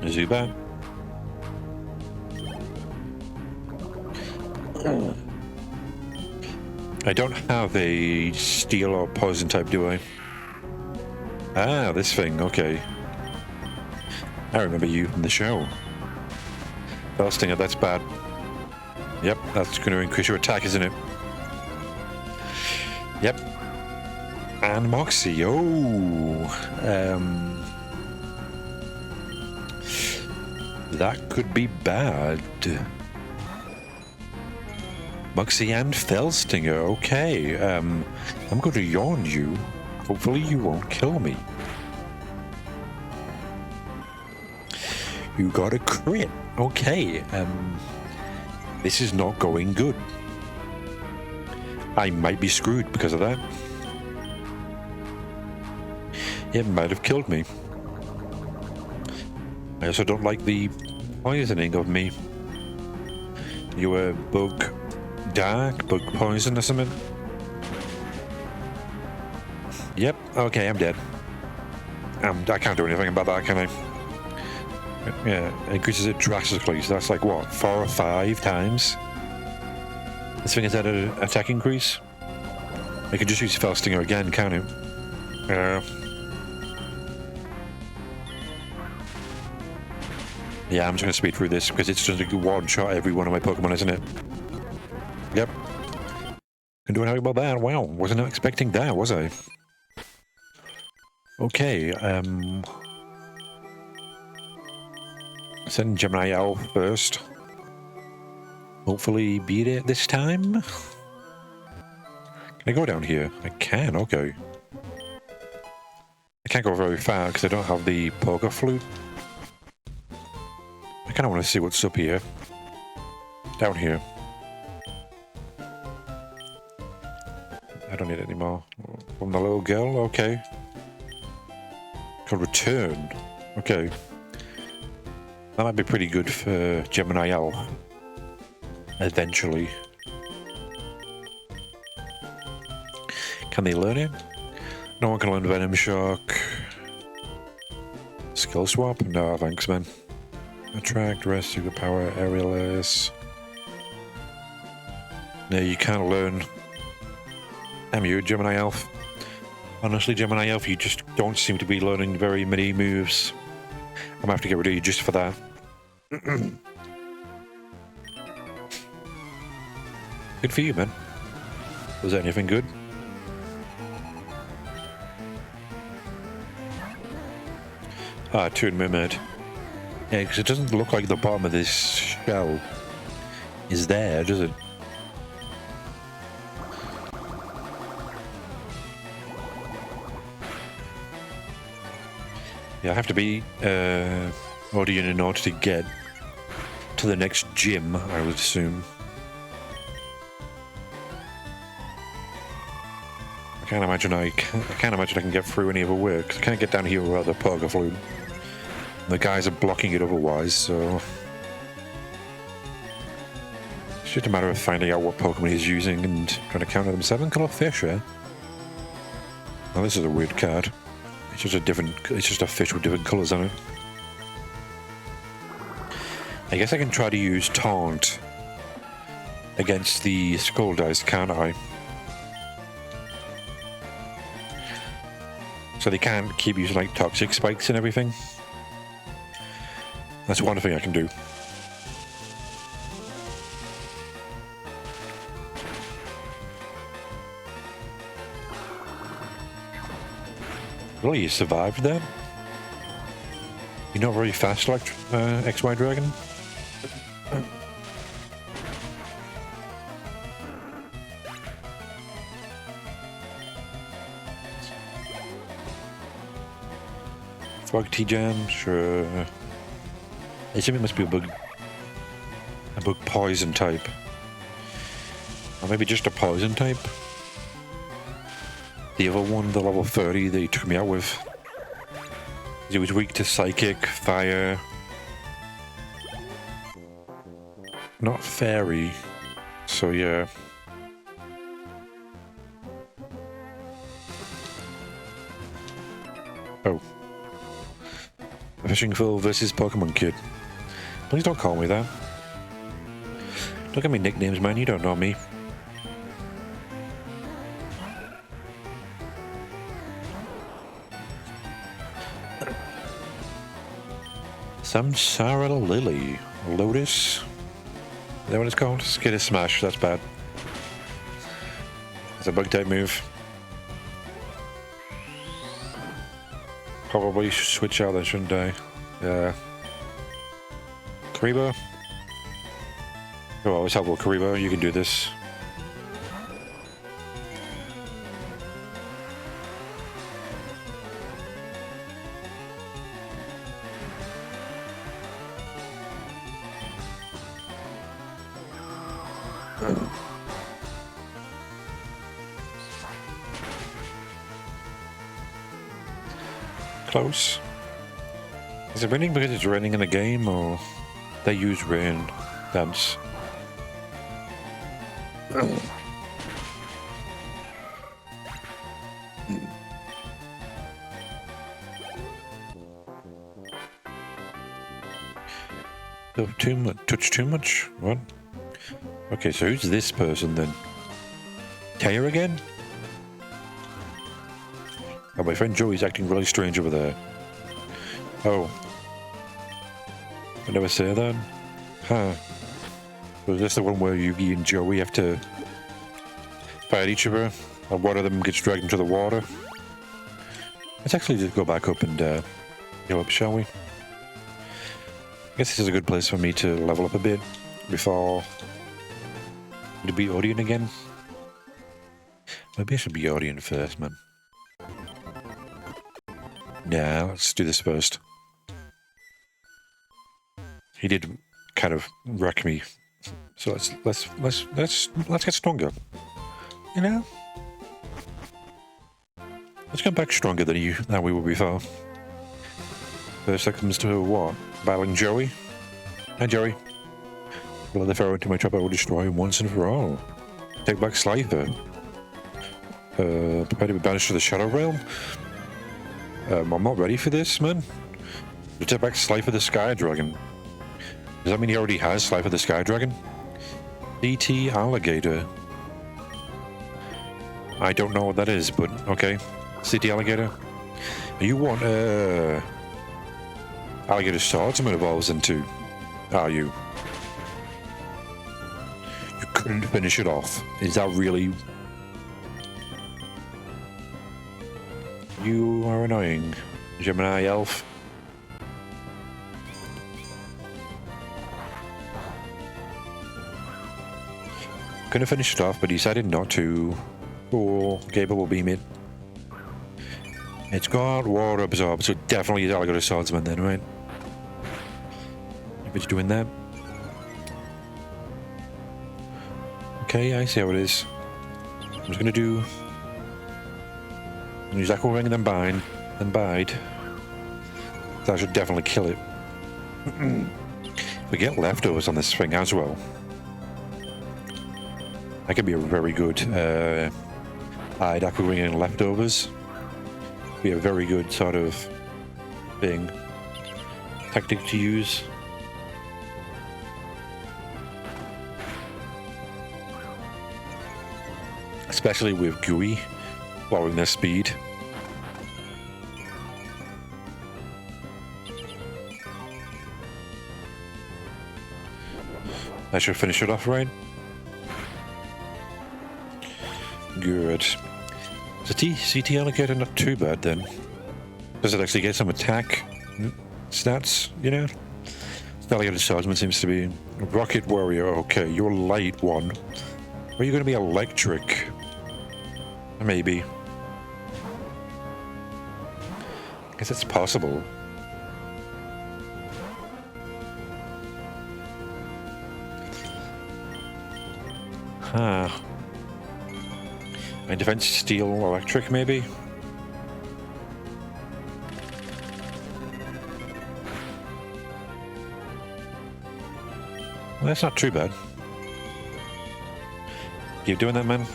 Zubat. I don't have a steel or poison type, do I? Ah, this thing, okay. I remember you from the show. First Stinger, that's bad. Yep, that's going to increase your attack, isn't it? Yep. And Moxie, oh. That could be bad. Moxie and Felstinger, okay. I'm going to yawn you. Hopefully you won't kill me. You got a crit. Okay. This is not going good. I might be screwed because of that. It might have killed me. I also don't like the poisoning of me. You were bug dark, bug poison or something? Yep, okay, I'm dead. I can't do anything about that, can I? Yeah, it increases it drastically, so that's like what, 4 or 5 times? This thing has had an attack increase? I can just use Fell Stinger again, can't it? Yeah, I'm just going to speed through this because it's just a one-shot every one of my Pokemon, isn't it? Yep. Can do anything about that. Wow, wasn't expecting that, was I? Okay, send Gemini Elf first. Hopefully beat it this time. Can I go down here? I can, okay. I can't go very far because I don't have the Poker Flute. I kind of want to see what's up here. Down here. I don't need it anymore. From the little girl, okay. Can return. Okay. That might be pretty good for Gemini Elf. Eventually. Can they learn it? No one can learn Venom Shock. Skill swap? No, thanks, man. Attract, Rescue, the Power, Aerialist. No, you can't learn. Damn you, Gemini Elf. Honestly, Gemini Elf, you just don't seem to be learning very many moves. I'm gonna have to get rid of you just for that. Good for you, man. Was that anything good? Ah, Toon Mermaid. Yeah, because it doesn't look like the bottom of this shell is there, does it? Yeah, I have to be Odion in order to get to the next gym, I would assume. I can't imagine I can get through any of the work. I can't get down here without the Poker Flute. The guys are blocking it otherwise, so it's just a matter of finding out what Pokemon he's using and trying to counter them. 7-color fish, eh? Oh, this is a weird card. It's just a fish with different colours on it. I guess I can try to use Taunt against the Skull Dice, can't I? So they can't keep using like Toxic Spikes and everything. That's one thing I can do. Really, you survived that? You're not very fast like XY Dragon? Frog T-Jam, sure. I assume it must be a bug poison type. Or maybe just a poison type. The other one, the level 30 that he took me out with. He was weak to psychic, fire. Not fairy. So yeah. Oh. Fishing Phil versus Pokemon Kid. Please don't call me that. Don't give me nicknames, man. You don't know me. Samsara Lily. Lotus. Is that what it's called? Skitty Smash. That's bad. It's a bug type move. Probably switch out then, shouldn't I? Yeah. Karibo? Oh, let's have a look, Karibo. You can do this. Close. Is it raining because it's raining in the game, or they use rain dance? Oh, too much. Touch too much? What? Okay, so who's this person then? Taya again? Oh, my friend Joey's acting really strange over there. Oh. I never say that. Huh. Was this the one where Yugi and Joey have to fight each other? And one of them gets dragged into the water? Let's actually just go back up and heal up, shall we? I guess this is a good place for me to level up a bit before to be Odion again. Maybe I should be Odion first, man. Yeah, let's do this first. He did kind of wreck me, so let's get stronger. You know, let's get back stronger than we were before. First, that comes to what? Battling Joey. Hi, Joey. Let the pharaoh into my trap. I will destroy him once and for all. Take back Slifer. Prepare to be banished to the Shadow Realm. I'm not ready for this, man. To take back Slifer the Sky Dragon. Does that mean he already has Slifer the Sky Dragon? DT Alligator. I don't know what that is, but okay. CT Alligator. You want Alligator Swordsman evolves into, are you? You couldn't finish it off. Is that really? You are annoying, Gemini Elf. Couldn't finish it off, but he decided not to. Oh, Gable will beam it. It's got water absorb, so definitely is Alligator Swordsman then, right? If it's doing that. Okay, I see how it is. I'm just gonna do. Use Echo Ring and then bind, then bide. That should definitely kill it. We get leftovers on this thing as well. That could be a very good Echo Ring and leftovers. Be a very good sort of thing, tactic to use. Especially with Gooey, lowering their speed. That should finish it off, right? Good. The CT Alligator not too bad then. Does it actually get some attack stats, you know? Alligator Swordsman seems to be Rocket Warrior. Okay, you're light one. Or are you going to be electric? Maybe. I guess it's possible. Huh. My defense steel electric, maybe? That's not too bad. Keep doing that, man.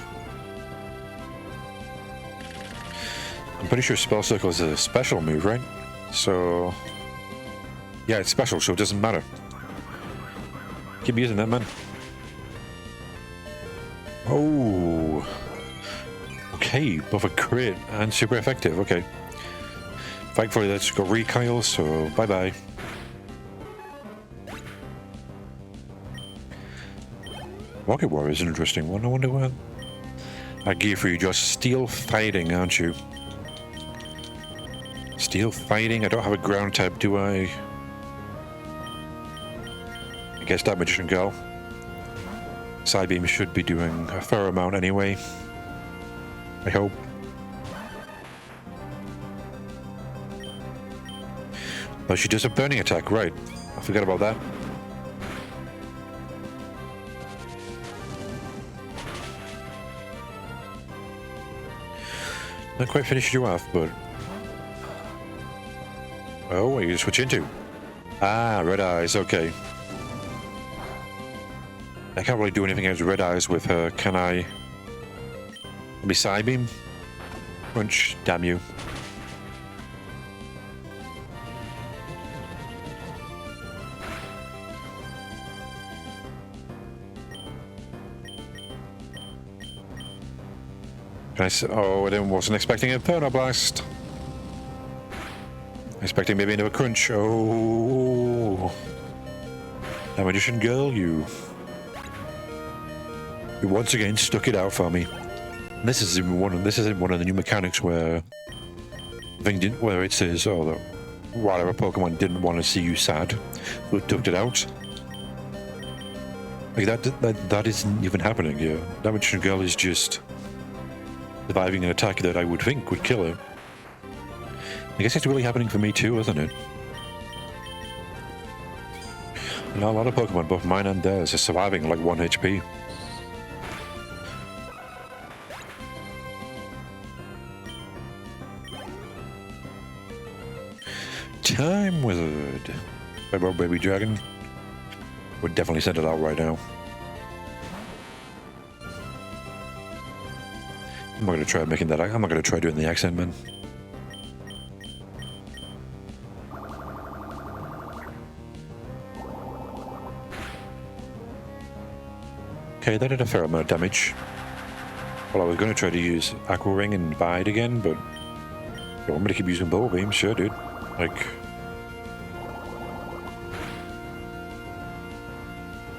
I'm pretty sure Spell Circle is a special move, right? So... yeah, it's special, so it doesn't matter. Keep using that, man. Oh... okay, both a crit and super effective, okay. Thankfully, that's got recoil, so bye-bye. Rocket Warrior is an interesting one. I wonder what... I gear for you, just steel fighting, aren't you? Steel fighting? I don't have a ground type, do I? I guess that Magician Girl. Sidebeam should be doing a fair amount anyway. I hope. Oh, she does a burning attack, right. I forgot about that. Not quite finished you off, but... oh, what are you going to switch into? Ah, Red Eyes, okay. I can't really do anything against Red Eyes with her, can I? Maybe Sidebeam? Punch, damn you. Oh, I wasn't expecting a Perno Blast. Expecting maybe another crunch. Oh, that Magician Girl, you once again stuck it out for me. And this isn't one of the new mechanics where whether it says, oh, that whatever Pokemon didn't want to see you sad, but ducked it out. Like that isn't even happening here. That Magician Girl is just surviving an attack that I would think would kill her. I guess it's really happening for me too, isn't it? You know, a lot of Pokemon, both mine and theirs, are surviving like 1 HP. Time Wizard. About Baby Dragon. Would definitely send it out right now. I'm not going to try making that. I'm not going to try doing the accent, man. Okay, that did a fair amount of damage. Well, I was going to try to use Aqua Ring and Bide again, but you want me to keep using Bubble Beam? Sure, dude. Like,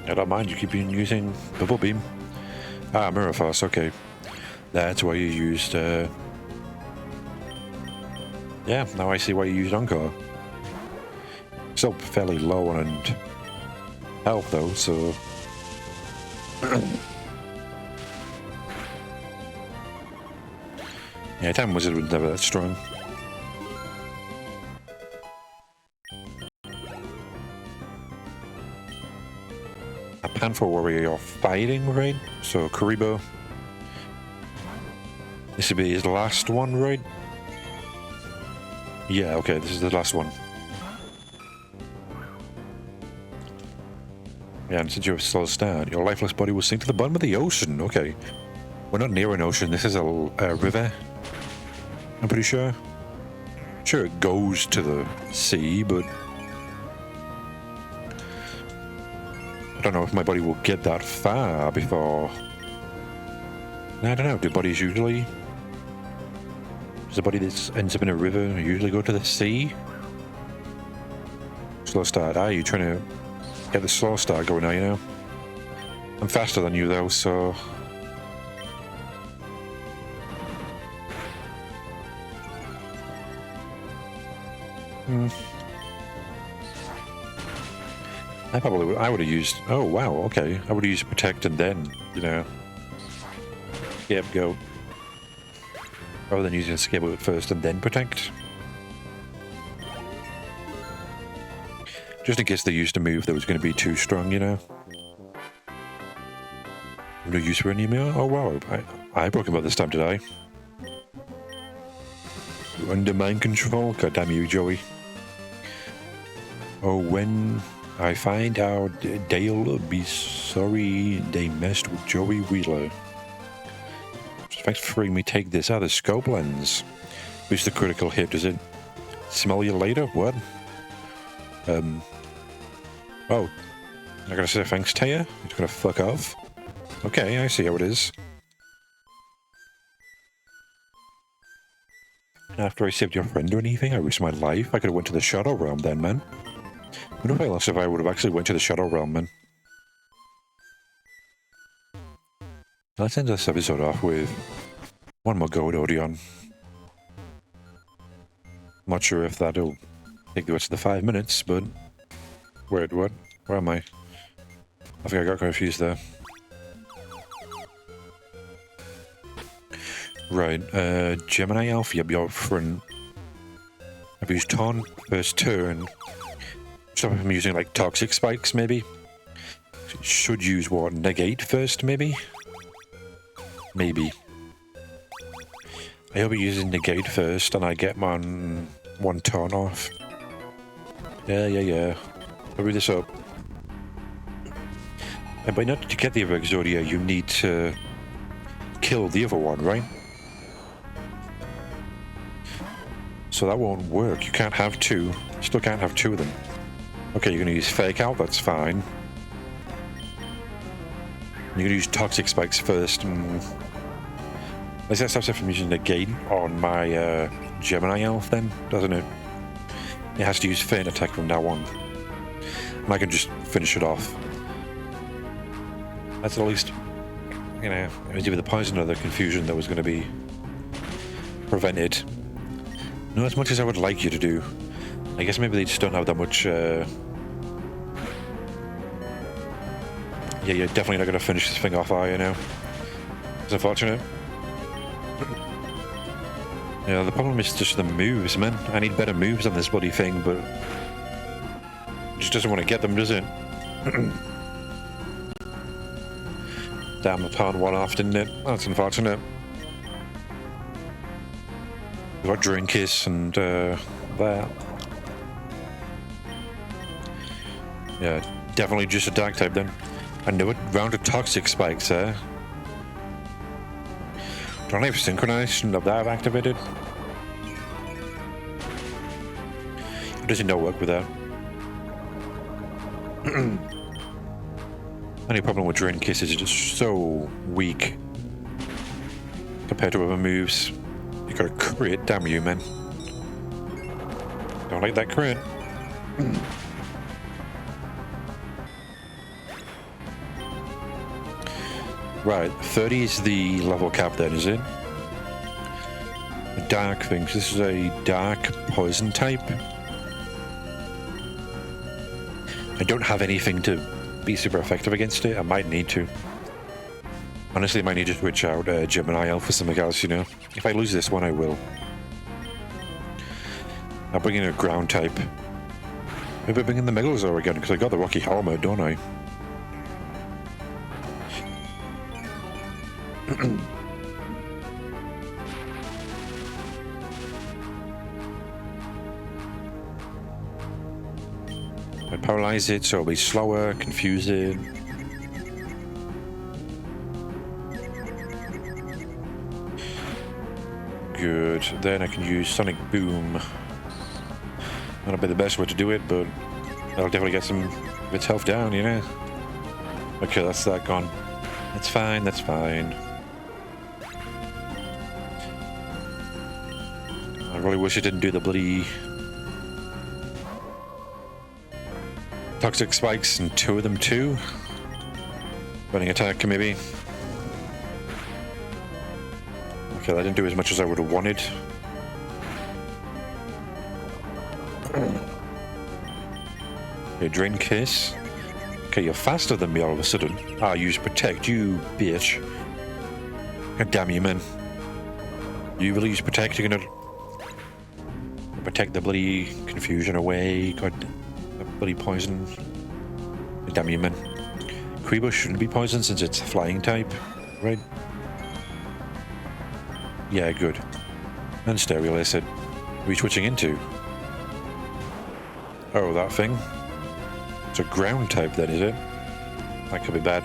I don't mind you keep using Bubble Beam. Ah, Mirror Force, okay. That's why you used, yeah, now I see why you used Encore. Still fairly low on health though, so... yeah, Time Wizard was never that strong. A Panther Warrior you're fighting, right? So, Kuribo. This would be his last one, right? Yeah, okay, this is the last one. Yeah, and since you're a slow start, your lifeless body will sink to the bottom of the ocean. Okay. We're not near an ocean, this is a river. I'm pretty sure. Sure, it goes to the sea, but... I don't know if my body will get that far before... I don't know, do bodies usually... Does a body that ends up in a river usually go to the sea? Slow start. Ah, you're trying to get the slow start going now, you know? I'm faster than you though, so... I would have used... oh, wow, okay. I would have used Protect and then, you know... Scapegoat. Rather than using Scapegoat first and then Protect. Just in case they used a move that was going to be too strong, you know? No use for any more? Oh wow, I broke him up this time, did I? You're under mind control? God damn you, Joey. Oh, when I find out they'll be sorry they messed with Joey Wheeler. Thanks for letting me take this out of the scope lens. Who's the critical hit? Does it smell you later? What? Oh. I'm not gonna say thanks to you? You're just gonna fuck off? Okay, I see how it is. After I saved your friend or anything, I risked my life. I could have went to the Shadow Realm then, man. I wonder if I lost if I would have actually went to the Shadow Realm, man. Let's end this episode off with one more go at Odion. Not sure if that'll take the rest of the 5 minutes, but... Wait, what? Where am I? I think I got confused there. Right, Gemini Alpha, you'll be out front. I've used Taunt first turn. So I'm using like Toxic Spikes, maybe? Should use what? Negate first, maybe? Maybe. I hope I'm using Negate first and I get my one Taunt off. Yeah. Hurry this up. And by not to get the other Exodia, you need to kill the other one, right? So that won't work. You can't have two. You still can't have two of them. Okay, you're going to use Fake Out, that's fine. You're going to use Toxic Spikes first. I guess that stops it from using Negate on my Gemini Elf then, doesn't it? It has to use Feint Attack from now on. And I can just finish it off. That's at least, you know, with the poison or the confusion that was going to be prevented. Not as much as I would like you to do. I guess maybe they just don't have that much, Yeah, you're definitely not going to finish this thing off, are you now? It's unfortunate. Yeah, the problem is just the moves, man. I need better moves on this bloody thing, but... it just doesn't want to get them, does it? Damn, the taunt one off, didn't it? That's unfortunate. We got Drain Kiss and that. Yeah, definitely just a Dark type then. I knew it. Round of Toxic Spikes there. Don't I have Synchronization of that activated? It doesn't no work with that. Only problem with Drain Kiss is it's just so weak compared to other moves. You got a crit, damn you, man. Don't like that crit. Right, 30 is the level cap then, is it? Dark things. This is a dark poison type. I don't have anything to be super effective against it. I might need to. Honestly, I might need to switch out Gemini Elf for something else, you know? If I lose this one, I will. I'll bring in a ground type. Maybe I'll bring in the Megalosaur again, because I got the Rocky Helmet, don't I? I paralyze it, so it'll be slower, confuse it. Good. Then I can use Sonic Boom. That'll be the best way to do it, but that'll definitely get some of its health down, you know? Okay, that's that gone. That's fine, that's fine. I really wish it didn't do the bloody Toxic Spikes and two of them too. Running attack, maybe. Okay, that didn't do as much as I would have wanted. Okay, Drain Kiss. Okay, you're faster than me all of a sudden. Ah, use Protect, you bitch. God damn you, man. You really use Protect? You're gonna protect the bloody confusion away? God, the bloody poison. God damn you, man. Kribo shouldn't be poisoned since it's a flying type, right? Yeah, good. And Stereo Acid. What are we switching into? Oh, that thing? It's a ground type then, is it? That could be bad.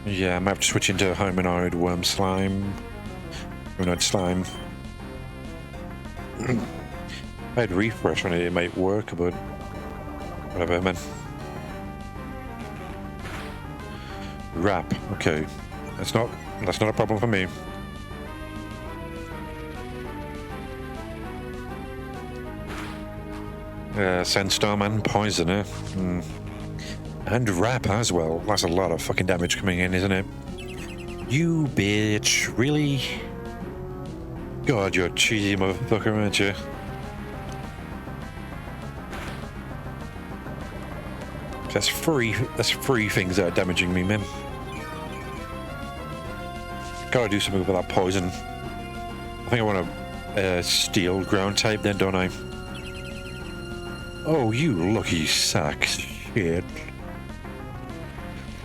Yeah, I might have to switch into Humanoid Worm Slime. Humanoid Slime. If I had refresh on it, it might work, but whatever, man. Wrap, okay. That's not a problem for me. Sandstorm and Poisoner. And Wrap as well. That's a lot of fucking damage coming in, isn't it? You bitch, really? God, you're a cheesy motherfucker, aren't you? That's three things that are damaging me, man. Gotta do something with that poison. I think I want a steel ground type then, don't I? Oh, you lucky sack shit.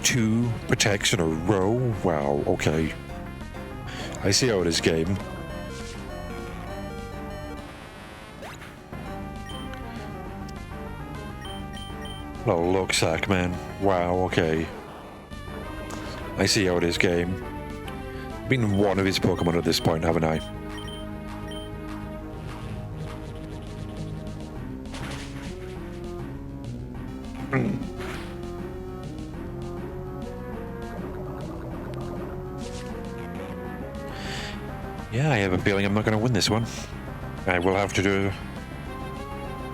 2 protects in a row? Wow, okay. I see how it is, game. Oh, look, sack, man. Wow, okay. I see how it is, game. Been one of his Pokemon at this point, haven't I? Yeah, I have a feeling I'm not going to win this one. I will have to do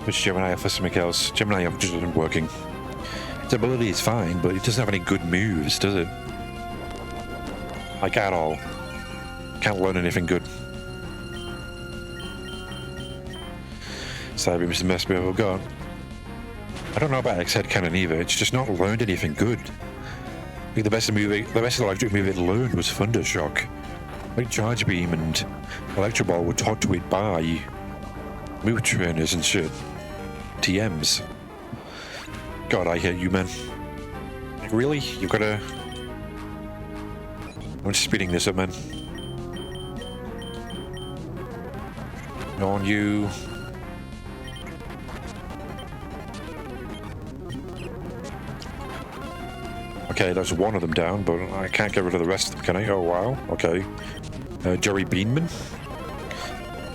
which Gemini for something else. Gemini just isn't working. Its ability is fine, but it doesn't have any good moves, does it? Like at all. Can't learn anything good. Cybeam's the best move I've got. I don't know about X-Head Cannon either. It's just not learned anything good. I think the best electric move it learned was Thunder Shock. Like Charge Beam and Electro Ball were taught to it by move trainers and shit. TMs. God, I hate you, man. Like, really? You've gotta... I'm just speeding this up, man. On you. Okay, that's one of them down, but I can't get rid of the rest of them, can I? Oh, wow. Okay. Jerry Beanman.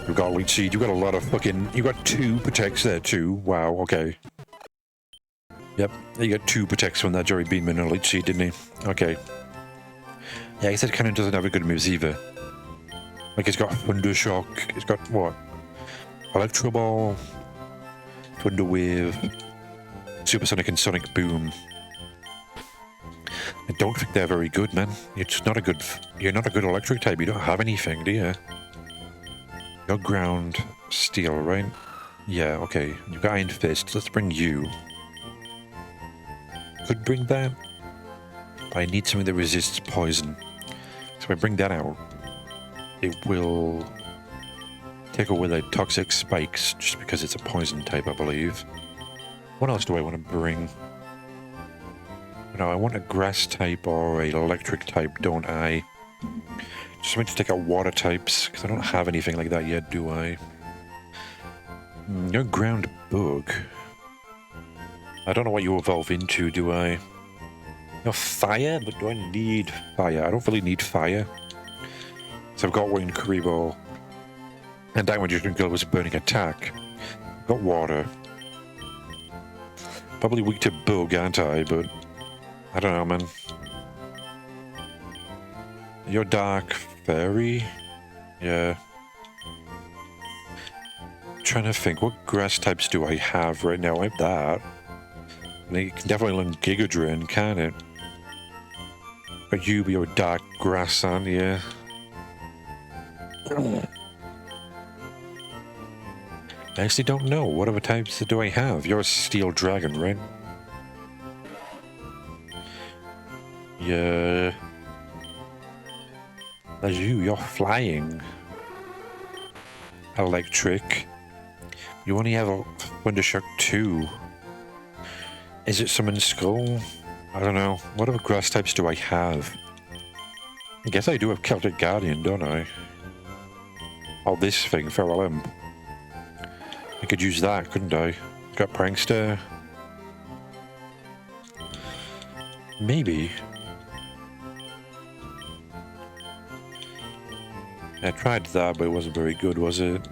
You've got Leech Seed. You've got a lot of fucking... You've got 2 protects there, too. Wow, okay. Yep, you got 2 protects from that Jerry Beanman and Leech Seed, didn't he? Okay. Yeah, he said Cannon doesn't have a good moves either. Like, it's got Thunder Shock. It's got, what? Electro Ball. Thunder Wave. Supersonic and Sonic Boom. I don't think they're very good, man. It's not a good... You're not a good electric type. You don't have anything, do you? You're ground steel, right? Yeah, okay. You've got Iron Fist. Let's bring you. Could bring that. But I need something that resists poison. So if I bring that out, it will take away the toxic spikes just because it's a poison type, I believe. What else do I want to bring? No, I want a grass type or an electric type, don't I? Just want to take out water types, because I don't have anything like that yet, do I? No ground bug. I don't know what you evolve into, do I? No fire? But do I need fire? I don't really need fire. So I've got Winged Karibo. And Diamond Dragon was a burning attack. I've got water. Probably weak to bug, aren't I? But I don't know, man. You're Dark Fairy? Yeah. I'm trying to think, what grass types do I have right now? I have that. And you can definitely learn Giga Drain, can't it? But you be your dark grass, aren't you? I actually don't know. What other types do I have? You're a Steel Dragon, right? Yeah. That's you. You're flying. Electric. You only have a Thunder Shock 2. Is it Summon Skull? I don't know. What other grass types do I have? I guess I do have Celtic Guardian, don't I? Oh, this thing, Feral Imp. I could use that, couldn't I? Got Prankster. Maybe. I tried that, but it wasn't very good, was it?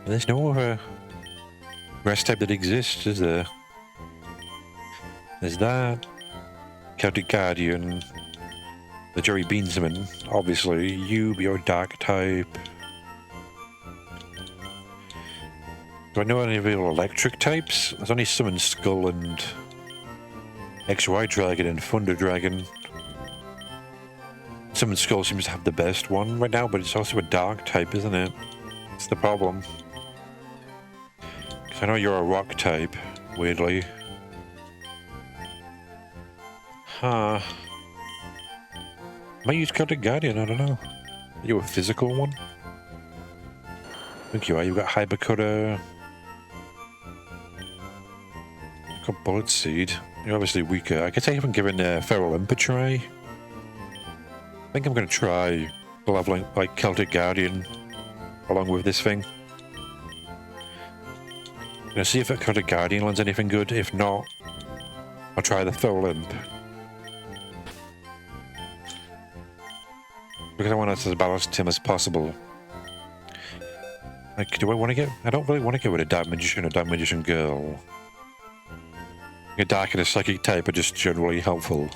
There's no rest type that exists, is there? There's that. Celtic Guardian. The Jerry Beansman, obviously. Yugioh Dark type. Do I know any real electric types? There's only Summon Skull and XY Dragon and Thunder Dragon. Summon Skull seems to have the best one right now, but it's also a dark type, isn't it? That's the problem. Because I know you're a rock type, weirdly. Huh. Might use Celtic Guardian, I don't know. Are you a physical one? I think you are. You've got Hypercutter. You've got Bullet Seed. You're obviously weaker. I guess I haven't given Feral Imp a try. I think I'm going to try leveling like Celtic Guardian along with this thing. I'm going to see if Celtic Guardian lands anything good. If not, I'll try the Feral Imp. Because I want it as balanced him as possible. Like, do I want to get... I don't really want to get rid of Dark Magician or Dark Magician Girl. A Dark and a Psychic type are just generally helpful.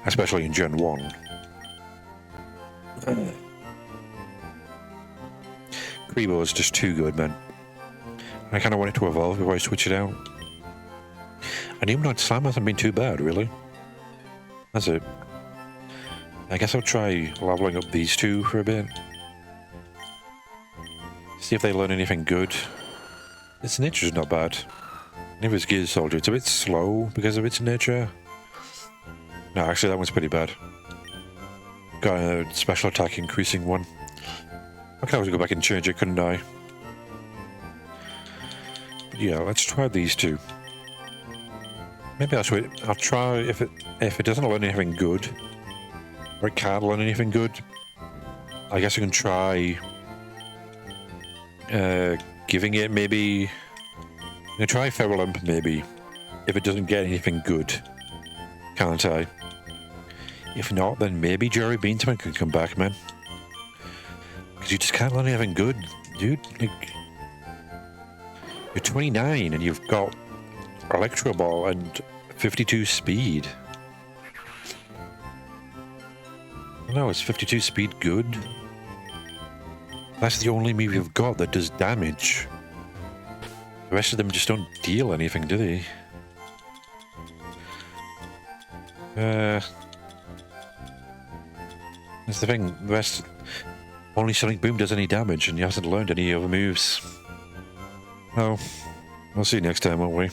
Especially in Gen 1. Kribo is just too good, man. I kind of want it to evolve before I switch it out. And even though Slam hasn't been too bad, really. That's it. I guess I'll try leveling up these two for a bit. See if they learn anything good. Its nature's not bad. Neither is Gear Soldier. It's a bit slow because of its nature. No, actually that one's pretty bad. Got a special attack increasing one. I could always go back and change it, couldn't I? But yeah, let's try these two. Maybe I'll try if it doesn't learn anything good. Or it can't learn anything good. I guess I can try giving it maybe... I'm going to try Feral Imp maybe. If it doesn't get anything good. Can't I? If not, then maybe Jerry Beansman can come back, man. Because you just can't learn anything good, dude. Like, you're 29 and you've got Electro Ball and 52 speed. No, is 52 speed good? That's the only move you've got that does damage. The rest of them just don't deal anything, do they? That's the thing, the rest... Only Sonic Boom does any damage and he hasn't learned any other moves. Oh, we'll see you next time, won't we?